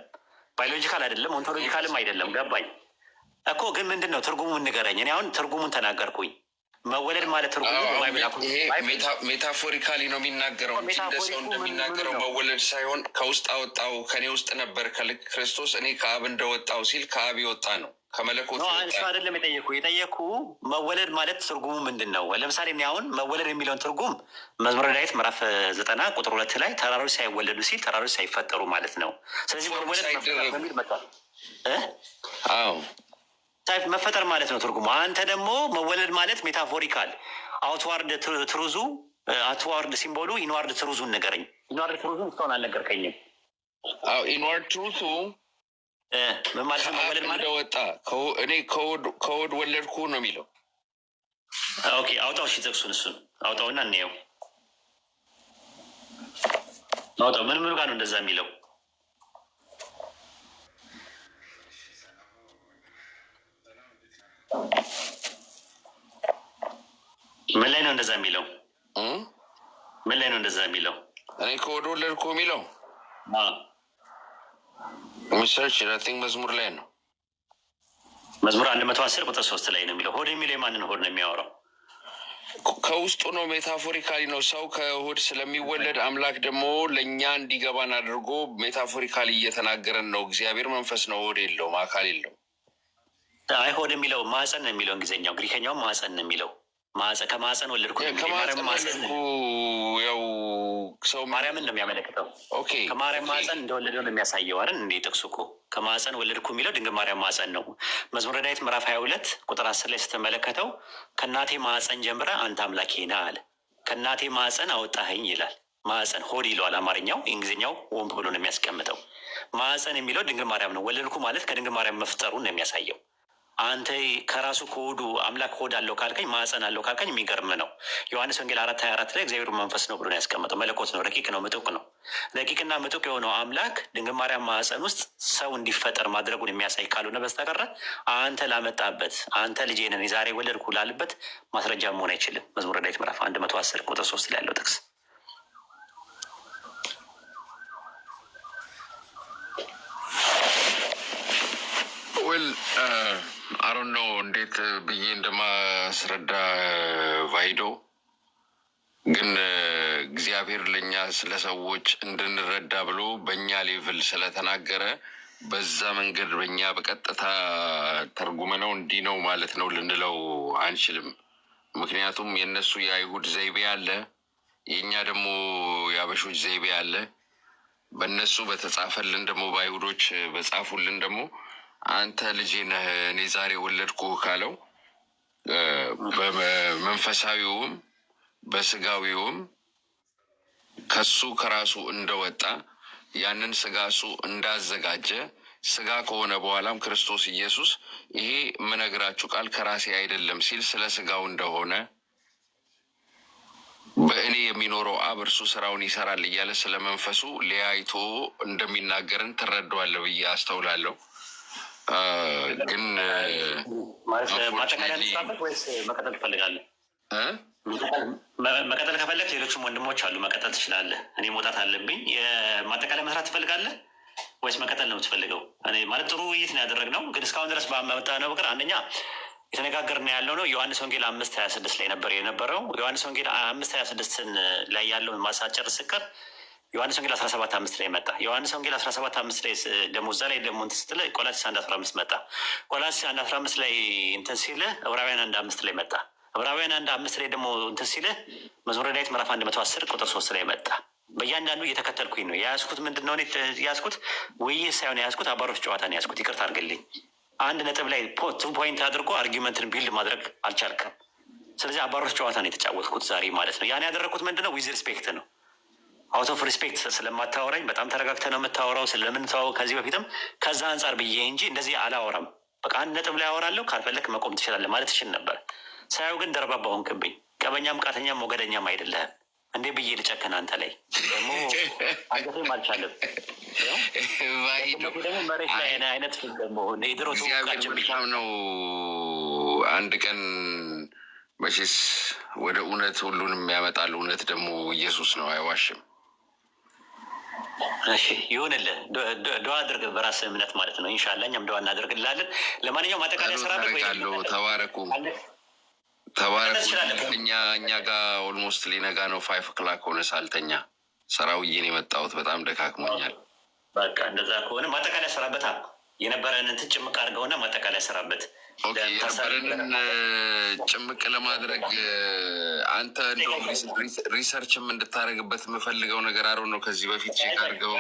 ኦንቶሎጂካልም አይደለም። ገባኝ እኮ። ግን ምንድን ነው ትርጉሙን ንገረኝ። እኔ አሁን ትርጉሙን ተናገርኩኝ። መወለድ ማለት ትርጉሙ ሜታፎሪካሊ ነው የሚናገረው እንጂ እንደ ሰው እንደሚናገረው መወለድ ሳይሆን ከውስጥ አወጣው ከኔ ውስጥ ነበር ከልክ ክርስቶስ እኔ ከአብ እንደወጣው ሲል ከአብ የወጣ ነው፣ ከመለኮት እሱ አይደለም የጠየኩ መወለድ ማለት ትርጉሙ ምንድን ነው? ለምሳሌ እኔ አሁን መወለድ የሚለውን ትርጉም መዝሙረ ዳዊት ምዕራፍ 90 ቁጥር 2 ላይ ተራሮች ሳይወለዱ ሲል ተራሮች ሳይፈጠሩ ማለት ነው። ስለዚህ መወለድ በሚል መጣ። መፈጠር ማለት ነው ትርጉሙ። አንተ ደግሞ መወለድ ማለት ሜታፎሪካል አውትዋርድ ትሩዙ አውትዋርድ ሲምቦሉ ኢንዋርድ ትሩዙን ንገረኝ። ኢንዋርድ ትሩዙን እስካሁን አልነገርከኝም። ኢንዋርድ ትሩዙ ምን ማለት ነው? መወለድ ማለት ወጣ እኔ ከወድ ወለድኩ ነው የሚለው። ኦኬ አውጣው። እሺ ጥቅሱን እሱን አውጣውና እንየው። አውጣው። ምን ጋር ነው እንደዛ የሚለው? ምን ላይ ነው እንደዛ የሚለው? ምን ላይ ነው እንደዛ የሚለው? እኔ ከወድ ወለድኩ የሚለው ሚሰርች ቲንክ መዝሙር ላይ ነው። መዝሙር 110 ቁጥር 3 ላይ ነው የሚለው። ሆድ የሚለው የማንን ሆድ ነው የሚያወራው? ከውስጡ ነው። ሜታፎሪካሊ ነው። ሰው ከሆድ ስለሚወለድ አምላክ ደግሞ ለእኛ እንዲገባን አድርጎ ሜታፎሪካሊ እየተናገረን ነው። እግዚአብሔር መንፈስ ነው፣ ሆድ የለውም፣ አካል የለውም። አይ ሆድ የሚለው ማህፀን ነው የሚለው እንግሊዝኛው። ግሪከኛውም ማህፀን ነው የሚለው። ከማህፀን ወለድኩ ያው ሰው ማርያምን ነው የሚያመለክተው። ከማርያም ማህፀን እንደወለደው ነው የሚያሳየው አይደል? እንዴ ጥቅሱ እኮ ከማህፀን ወለድኩ የሚለው ድንግል ማርያም ማህፀን ነው። መዝሙረ ዳዊት ምዕራፍ 22 ቁጥር 10 ላይ ስትመለከተው ከእናቴ ማህፀን ጀምረ አንተ አምላኬ ነህ አለ። ከእናቴ ማህፀን አወጣኸኝ ይላል። ማህፀን ሆድ ይለዋል አማርኛው። እንግሊዝኛው ወንብ ብሎ ነው የሚያስቀምጠው። ማህፀን የሚለው ድንግል ማርያም ነው። ወለድኩ ማለት ከድንግል ማርያም መፍጠሩን ነው የሚያሳየው። አንተ ከራሱ ከሆዱ አምላክ ሆድ አለው ካልከኝ ማህፀን አለው ካልከኝ የሚገርም ነው። ዮሐንስ ወንጌል 4:24 ላይ እግዚአብሔር መንፈስ ነው ብሎ ነው ያስቀመጠው። መለኮት ነው፣ ረቂቅ ነው፣ ምጡቅ ነው። ረቂቅና ምጡቅ የሆነው አምላክ ድንግል ማርያም ማህፀን ውስጥ ሰው እንዲፈጠር ማድረጉን የሚያሳይ ካልሆነ በስተቀረ አንተ ላመጣበት አንተ ልጄ ነህ ዛሬ ወለድኩ ላልበት ማስረጃ መሆን አይችልም። መዝሙረ ዳዊት ምዕራፍ 110 ቁጥር 3 ላይ ያለው ጥቅስ አሮን ነው። እንዴት ብዬ እንደማስረዳ ቫይዶ ግን እግዚአብሔር ለእኛ ስለ ሰዎች እንድንረዳ ብሎ በእኛ ሌቭል ስለተናገረ በዛ መንገድ በእኛ በቀጥታ ተርጉመነው እንዲህ ነው ማለት ነው ልንለው አንችልም። ምክንያቱም የእነሱ የአይሁድ ዘይቤ አለ፣ የእኛ ደግሞ የአበሾች ዘይቤ አለ። በእነሱ በተጻፈልን ደግሞ በአይሁዶች በጻፉልን ደግሞ አንተ ልጄ ነህ እኔ ዛሬ ወለድኩ ካለው በመንፈሳዊውም በስጋዊውም ከሱ ከራሱ እንደወጣ ያንን ስጋ እሱ እንዳዘጋጀ ስጋ ከሆነ በኋላም ክርስቶስ ኢየሱስ ይሄ የምነግራችሁ ቃል ከራሴ አይደለም ሲል ስለ ስጋው እንደሆነ በእኔ የሚኖረው አብ እርሱ ስራውን ይሰራል እያለ ስለ መንፈሱ ለያይቶ እንደሚናገርን ትረዳዋለህ ብዬ አስተውላለሁ። ግን ማጠቃለያ ልስራበት ወይስ መቀጠል ትፈልጋለህ? መቀጠል ከፈለግ ሌሎችም ወንድሞች አሉ፣ መቀጠል ትችላለህ። እኔ መውጣት አለብኝ። ማጠቃለያ መስራት ትፈልጋለህ ወይስ መቀጠል ነው የምትፈልገው? እኔ ማለት ጥሩ ውይይት ነው ያደረግነው፣ ግን እስካሁን ድረስ ባመጣነው በቀር አንደኛ የተነጋገርን ያለው ነው ዮሐንስ ወንጌል 5:26 ላይ ነበር የነበረው። ዮሐንስ ወንጌል 5:26 ላይ ያለውን ማሳጨር ስቀር ዮሐንስ ወንጌል 17:5 ላይ መጣ። ዮሐንስ ወንጌል 17:5 ላይ ደግሞ እዛ ላይ ደግሞ እንትን ስትል ቆላስይስ 1:15 መጣ። ቆላስይስ 1:15 ላይ እንትን ሲል ዕብራውያን 1:5 ላይ መጣ። ዕብራውያን 1:5 ላይ ደግሞ እንትን ሲል መዝሙረ ዳዊት ምዕራፍ 110 ቁጥር 3 ላይ መጣ። በእያንዳንዱ እየተከተልኩኝ ነው የያዝኩት። ምንድን ነው የያዝኩት? ውይይት ሳይሆን የያዝኩት አባሮች ጨዋታ ነው የያዝኩት። ይቅርታ አድርግልኝ። አንድ ነጥብ ላይ ፖይንት አድርጎ አርጊመንትን ቢልድ ማድረግ አልቻልክም። ስለዚህ አባሮች ጨዋታ ነው የተጫወትኩት ዛሬ ማለት ነው። ያን ያደረግኩት ምንድን ነው? ዊዝ ሪስፔክት ነው። አውት ኦፍ ሪስፔክት ስለማታወራኝ በጣም ተረጋግተህ ነው የምታወራው። ስለምንተዋወቅ ከዚህ በፊትም ከዛ አንጻር ብዬ እንጂ እንደዚህ አላወራም። በቃ አንድ ነጥብ ላይ አወራለሁ፣ ካልፈለክ መቆም ትችላለህ ማለት ትችል ነበር። ሳያው ግን ደርባባ ሆንክብኝ። ቀበኛም ቃተኛም ሞገደኛም አይደለህም። እንዴ ብዬ ልጨክን አንተ ላይ ደግሞ አንገቴም አልቻለም። ደግሞ መሬት ላይ አይነት ደግሞ የድሮ ተወቃችን ብቻ ነው። አንድ ቀን መቼስ ወደ እውነት ሁሉንም ያመጣል። እውነት ደግሞ ኢየሱስ ነው፣ አይዋሽም። እሺ ይሁንልህ። ዱዓ አድርግ በራስ እምነት ማለት ነው። ኢንሻላህ እኛም ዱዓ እናደርግልሃለን። ለማንኛውም አጠቃላይ ስራ ተባረኩ ተባረኩ። እኛ ጋር ኦልሞስት ሊነጋ ነው። 5 o'clock ሆነ ሳልተኛ ሰራውዬን የመጣሁት በጣም ደካክሞኛል። በቃ እንደዛ ከሆነ ማጠቃለያ ስራበት የነበረን እንትን ጭምቅ አድርገውና ማጠቃለያ ስራበት። የነበረንን ጭምቅ ለማድረግ አንተ እንደውም ሪሰርችም እንድታደርግበት የምፈልገው ነገር አሮ ነው። ከዚህ በፊት ቼክ አድርገው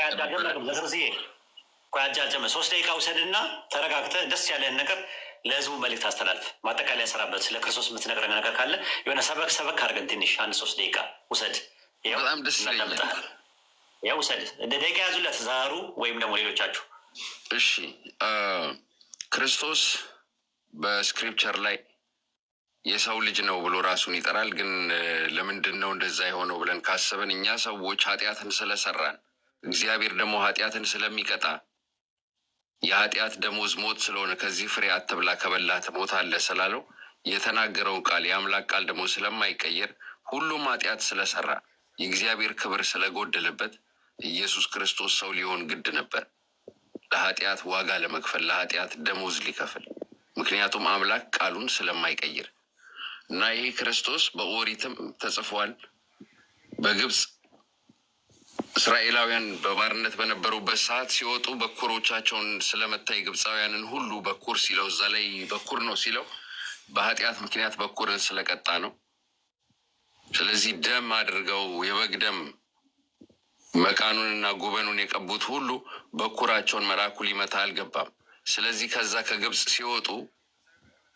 አጃጀመ 3 ደቂቃ ውሰድና ተረጋግተህ ደስ ያለህን ነገር ለህዝቡ መልዕክት አስተላልፍ። ማጠቃለያ ስራበት። ስለ ክርስቶስ የምትነግረን ነገር ካለ የሆነ ሰበክ አድርገን ትንሽ 1-3 ደቂቃ ውሰድ። በጣም ደስ ይለኛል። ያው ውሰድ። እንደ ደቂቃ ያዙለት ዛሩ ወይም ደግሞ ሌሎቻችሁ። እሺ ክርስቶስ በስክሪፕቸር ላይ የሰው ልጅ ነው ብሎ ራሱን ይጠራል። ግን ለምንድን ነው እንደዛ የሆነው ብለን ካሰብን እኛ ሰዎች ኃጢአትን ስለሰራን እግዚአብሔር ደግሞ ኃጢአትን ስለሚቀጣ የኃጢአት ደሞዝ ሞት ስለሆነ ከዚህ ፍሬ አትብላ ከበላህ ትሞታለህ ስላለው የተናገረውን ቃል የአምላክ ቃል ደግሞ ስለማይቀየር ሁሉም ኃጢአት ስለሰራ የእግዚአብሔር ክብር ስለጎደለበት ኢየሱስ ክርስቶስ ሰው ሊሆን ግድ ነበር፣ ለኃጢአት ዋጋ ለመክፈል ለኃጢአት ደሞዝ ሊከፍል። ምክንያቱም አምላክ ቃሉን ስለማይቀይር እና ይሄ ክርስቶስ በኦሪትም ተጽፏል። በግብፅ እስራኤላውያን በባርነት በነበሩበት ሰዓት ሲወጡ በኩሮቻቸውን ስለመታ የግብፃውያንን ሁሉ በኩር ሲለው እዛ ላይ በኩር ነው ሲለው በኃጢአት ምክንያት በኩርን ስለቀጣ ነው። ስለዚህ ደም አድርገው የበግ ደም መቃኑንና ጉበኑን የቀቡት ሁሉ በኩራቸውን መልአኩ ሊመታ አልገባም። ስለዚህ ከዛ ከግብፅ ሲወጡ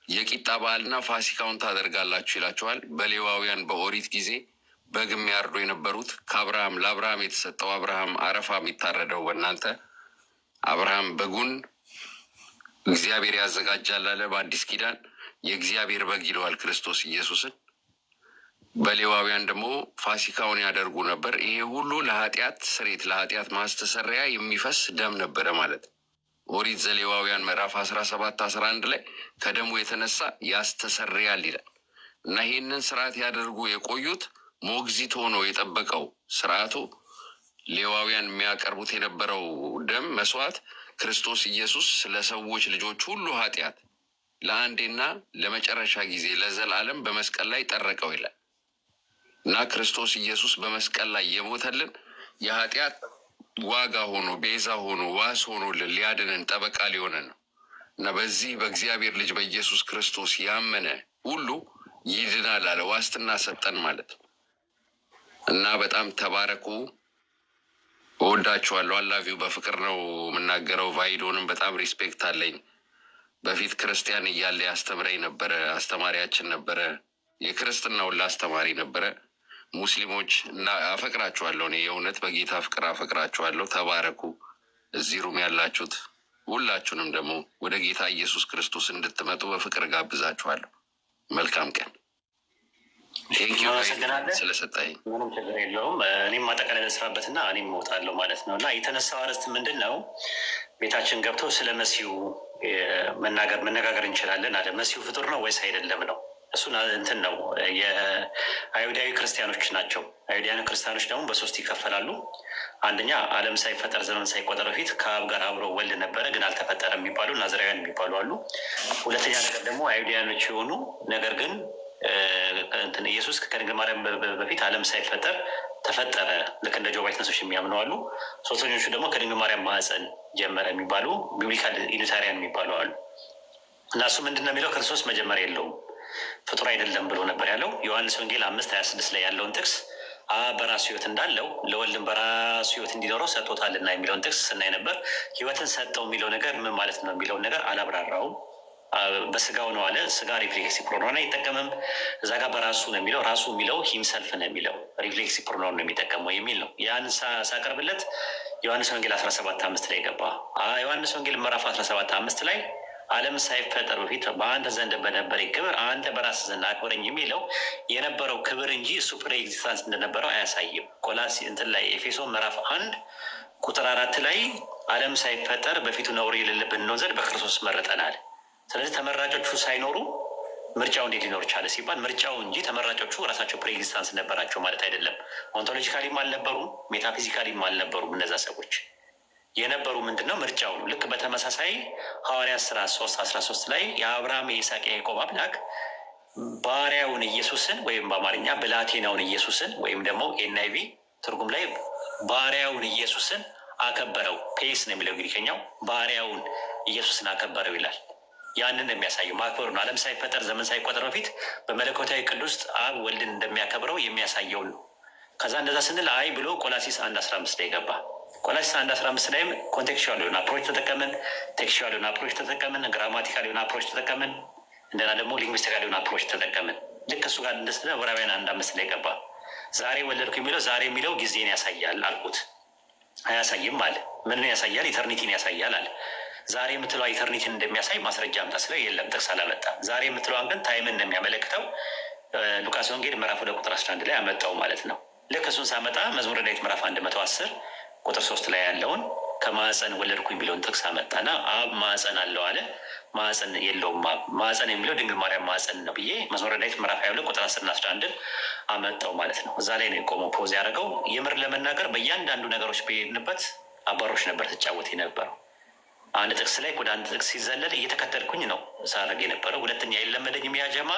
የቂጣ በዓልና ፋሲካውን ታደርጋላችሁ ይላቸዋል። በሌዋውያን በኦሪት ጊዜ በግ የሚያርዱ የነበሩት ከአብርሃም ለአብርሃም የተሰጠው አብርሃም አረፋ የሚታረደው በእናንተ አብርሃም በጉን እግዚአብሔር ያዘጋጃል አለ። በአዲስ ኪዳን የእግዚአብሔር በግ ይለዋል ክርስቶስ ኢየሱስን። በሌዋውያን ደግሞ ፋሲካውን ያደርጉ ነበር። ይሄ ሁሉ ለኃጢአት ስሬት ለኃጢአት ማስተሰሪያ የሚፈስ ደም ነበረ ማለት ነው። ኦሪት ዘሌዋውያን ምዕራፍ 17-11 ላይ ከደሙ የተነሳ ያስተሰርያል ይላል እና ይህንን ስርዓት ያደርጉ የቆዩት ሞግዚት ሆኖ የጠበቀው ስርዓቱ ሌዋውያን የሚያቀርቡት የነበረው ደም መስዋዕት ክርስቶስ ኢየሱስ ለሰዎች ልጆች ሁሉ ኃጢአት ለአንዴና ለመጨረሻ ጊዜ ለዘላለም በመስቀል ላይ ጠረቀው ይላል እና ክርስቶስ ኢየሱስ በመስቀል ላይ የሞተልን የኃጢአት ዋጋ ሆኖ ቤዛ ሆኖ ዋስ ሆኖልን ሊያድንን ጠበቃ ሊሆነን ነው እና በዚህ በእግዚአብሔር ልጅ በኢየሱስ ክርስቶስ ያመነ ሁሉ ይድናል አለ። ዋስትና ሰጠን ማለት ነው። እና በጣም ተባረኩ። እወዳችኋለሁ። አላቪው በፍቅር ነው የምናገረው። ቫይዶንም በጣም ሪስፔክት አለኝ። በፊት ክርስቲያን እያለ ያስተምረኝ ነበረ። አስተማሪያችን ነበረ። የክርስትና ሁላ አስተማሪ ነበረ። ሙስሊሞች እና አፈቅራችኋለሁ። እኔ የእውነት በጌታ ፍቅር አፈቅራችኋለሁ። ተባረኩ። እዚህ ሩም ያላችሁት ሁላችሁንም ደግሞ ወደ ጌታ ኢየሱስ ክርስቶስ እንድትመጡ በፍቅር ጋብዛችኋለሁ። መልካም ቀን። ቴንኪው ስለሰጠኝ። ምንም ችግር የለውም። እኔም ማጠቃለል ስራበትና እኔም እወጣለሁ ማለት ነው። እና የተነሳው አርዕስት ምንድን ነው? ቤታችን ገብቶ ስለ መሲሁ መነጋገር እንችላለን አለ። መሲሁ ፍጡር ነው ወይስ አይደለም ነው? እሱን እንትን ነው የአይሁዳዊ ክርስቲያኖች ናቸው። አይሁዳውያን ክርስቲያኖች ደግሞ በሶስት ይከፈላሉ። አንደኛ ዓለም ሳይፈጠር ዘመን ሳይቆጠር በፊት ከአብ ጋር አብሮ ወልድ ነበረ ግን አልተፈጠረም የሚባሉ ናዝራውያን የሚባሉ አሉ። ሁለተኛ ነገር ደግሞ አይሁዳውያኖች የሆኑ ነገር ግን ኢየሱስ ከድንግል ማርያም በፊት ዓለም ሳይፈጠር ተፈጠረ ልክ እንደ ጆባ ኢትነሶች የሚያምኑ አሉ። ሶስተኞቹ ደግሞ ከድንግል ማርያም ማህፀን ጀመረ የሚባሉ ቢብሊካል ዩኒታሪያን የሚባሉ አሉ። እና እሱ ምንድን ነው የሚለው? ክርስቶስ መጀመሪያ የለውም ፍጡር አይደለም ብሎ ነበር ያለው። ዮሐንስ ወንጌል 5:26 ላይ ያለውን ጥቅስ በራሱ ህይወት እንዳለው ለወልድም በራሱ ህይወት እንዲኖረው ሰጥቶታልና የሚለውን ጥቅስ ስናይ ነበር። ህይወትን ሰጠው የሚለው ነገር ምን ማለት ነው የሚለውን ነገር አላብራራውም። በስጋው ነው አለ። ስጋ ሪፍሌክሲቭ ፕሮናውን አይጠቀምም። እዛ ጋር በራሱ ነው የሚለው። ራሱ የሚለው ሂምሰልፍ ነው የሚለው። ሪፍሌክሲቭ ፕሮናውን ነው የሚጠቀመው የሚል ነው። ያን ሳቀርብለት ዮሐንስ ወንጌል 17:5 ላይ ገባ። ዮሐንስ ወንጌል ምዕራፍ 17:5 ላይ ዓለም ሳይፈጠር በፊት በአንተ ዘንድ በነበረ ክብር አንተ በራስ ዘንድ አክብረኝ የሚለው የነበረው ክብር እንጂ እሱ ፕሬ ኤግዚስታንስ እንደነበረው አያሳይም። ቆላሲ እንትን ላይ ኤፌሶን ምዕራፍ 1:4 ላይ ዓለም ሳይፈጠር በፊቱ ነውር የሌለብን እንሆን ዘንድ በክርስቶስ መረጠናል። ስለዚህ ተመራጮቹ ሳይኖሩ ምርጫው እንዴት ሊኖር ቻለ ሲባል ምርጫው እንጂ ተመራጮቹ ራሳቸው ፕሬ ኤግዚስታንስ ነበራቸው ማለት አይደለም። ኦንቶሎጂካሊም አልነበሩም፣ ሜታፊዚካሊም አልነበሩም። እነዛ ሰዎች የነበሩ ምንድነው ምርጫው ነው። ልክ በተመሳሳይ ሐዋርያት ሥራ 3:13 ላይ የአብርሃም የይስሐቅ የያዕቆብ አምላክ ባሪያውን ኢየሱስን ወይም በአማርኛ ብላቴናውን ኢየሱስን ወይም ደግሞ ኤንአይቪ ትርጉም ላይ ባሪያውን ኢየሱስን አከበረው። ፔስ ነው የሚለው ግሪከኛው። ባሪያውን ኢየሱስን አከበረው ይላል። ያንን የሚያሳየው ማክበሩ ነው። ዓለም ሳይፈጠር ዘመን ሳይቆጠር በፊት በመለኮታዊ ቅዱስ አብ ወልድን እንደሚያከብረው የሚያሳየው ነው። ከዛ እንደዛ ስንል አይ ብሎ ቆላሲስ 1:15 ላይ ገባ። ቆላሲስ 1:15 ላይም ኮንቴክስቹዋል የሆነ አፕሮች ተጠቀምን፣ ቴክስቹዋል የሆነ አፕሮች ተጠቀምን፣ ግራማቲካል የሆነ አፕሮች ተጠቀምን፣ እንደና ደግሞ ሊንግዊስቲካል የሆነ አፕሮች ተጠቀምን። ልክ እሱ ጋር እንደስለ ዕብራውያን 1:5 ላይ ገባ። ዛሬ ወለድኩ የሚለው ዛሬ የሚለው ጊዜን ያሳያል አልኩት። አያሳይም አለ። ምን ያሳያል? ኢተርኒቲን ያሳያል አለ። ዛሬ የምትለው ኢተርኒቲን እንደሚያሳይ ማስረጃ አምጣ ስለው የለም ጥቅስ አላመጣም። ዛሬ የምትለዋን ግን ታይምን እንደሚያመለክተው ሉቃስ ወንጌል ምዕራፍ 2:11 ላይ አመጣው ማለት ነው። ልክ እሱን ሳመጣ መዝሙረ ዳዊት ምዕራፍ 110:3 ላይ ያለውን ከማዕፀን ወለድኩ የሚለውን ጥቅስ አመጣና አብ ማዕፀን አለው አለ። ማዕፀን የለውም አብ። ማዕፀን የሚለው ድንግል ማርያም ማዕፀን ነው ብዬ መዝሙረ ዳዊት ምዕራፍ 22:10-11 አመጣው ማለት ነው። እዛ ላይ ነው የቆመው ፖዝ ያደረገው። የምር ለመናገር በእያንዳንዱ ነገሮች በሄድንበት አባሮች ነበር ትጫወት የነበረው። አንድ ጥቅስ ላይ ወደ አንድ ጥቅስ ሲዘለል እየተከተልኩኝ ነው ሳረግ የነበረው። ሁለተኛ የለመደኝም ያጀማ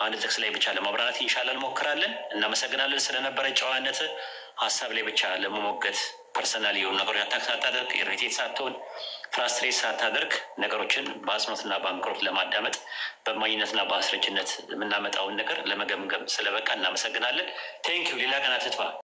አንድ ጥቅስ ላይ ብቻ ለማብራራት ይሻላል ሞክራለን። እናመሰግናለን ስለነበረ ጨዋነት። ሀሳብ ላይ ብቻ ለመሞገት ፐርሰናል የሆኑ ነገሮች አታክ ሳታደርግ ኢሪቴት ሳትሆን ፍራስትሬት ሳታደርግ ነገሮችን በአጽንኦትና በአንክሮት ለማዳመጥ በማኝነትና በአስረጅነት የምናመጣውን ነገር ለመገምገም ስለበቃ እናመሰግናለን። ቴንኪው። ሌላ ቀን አትጥፋ።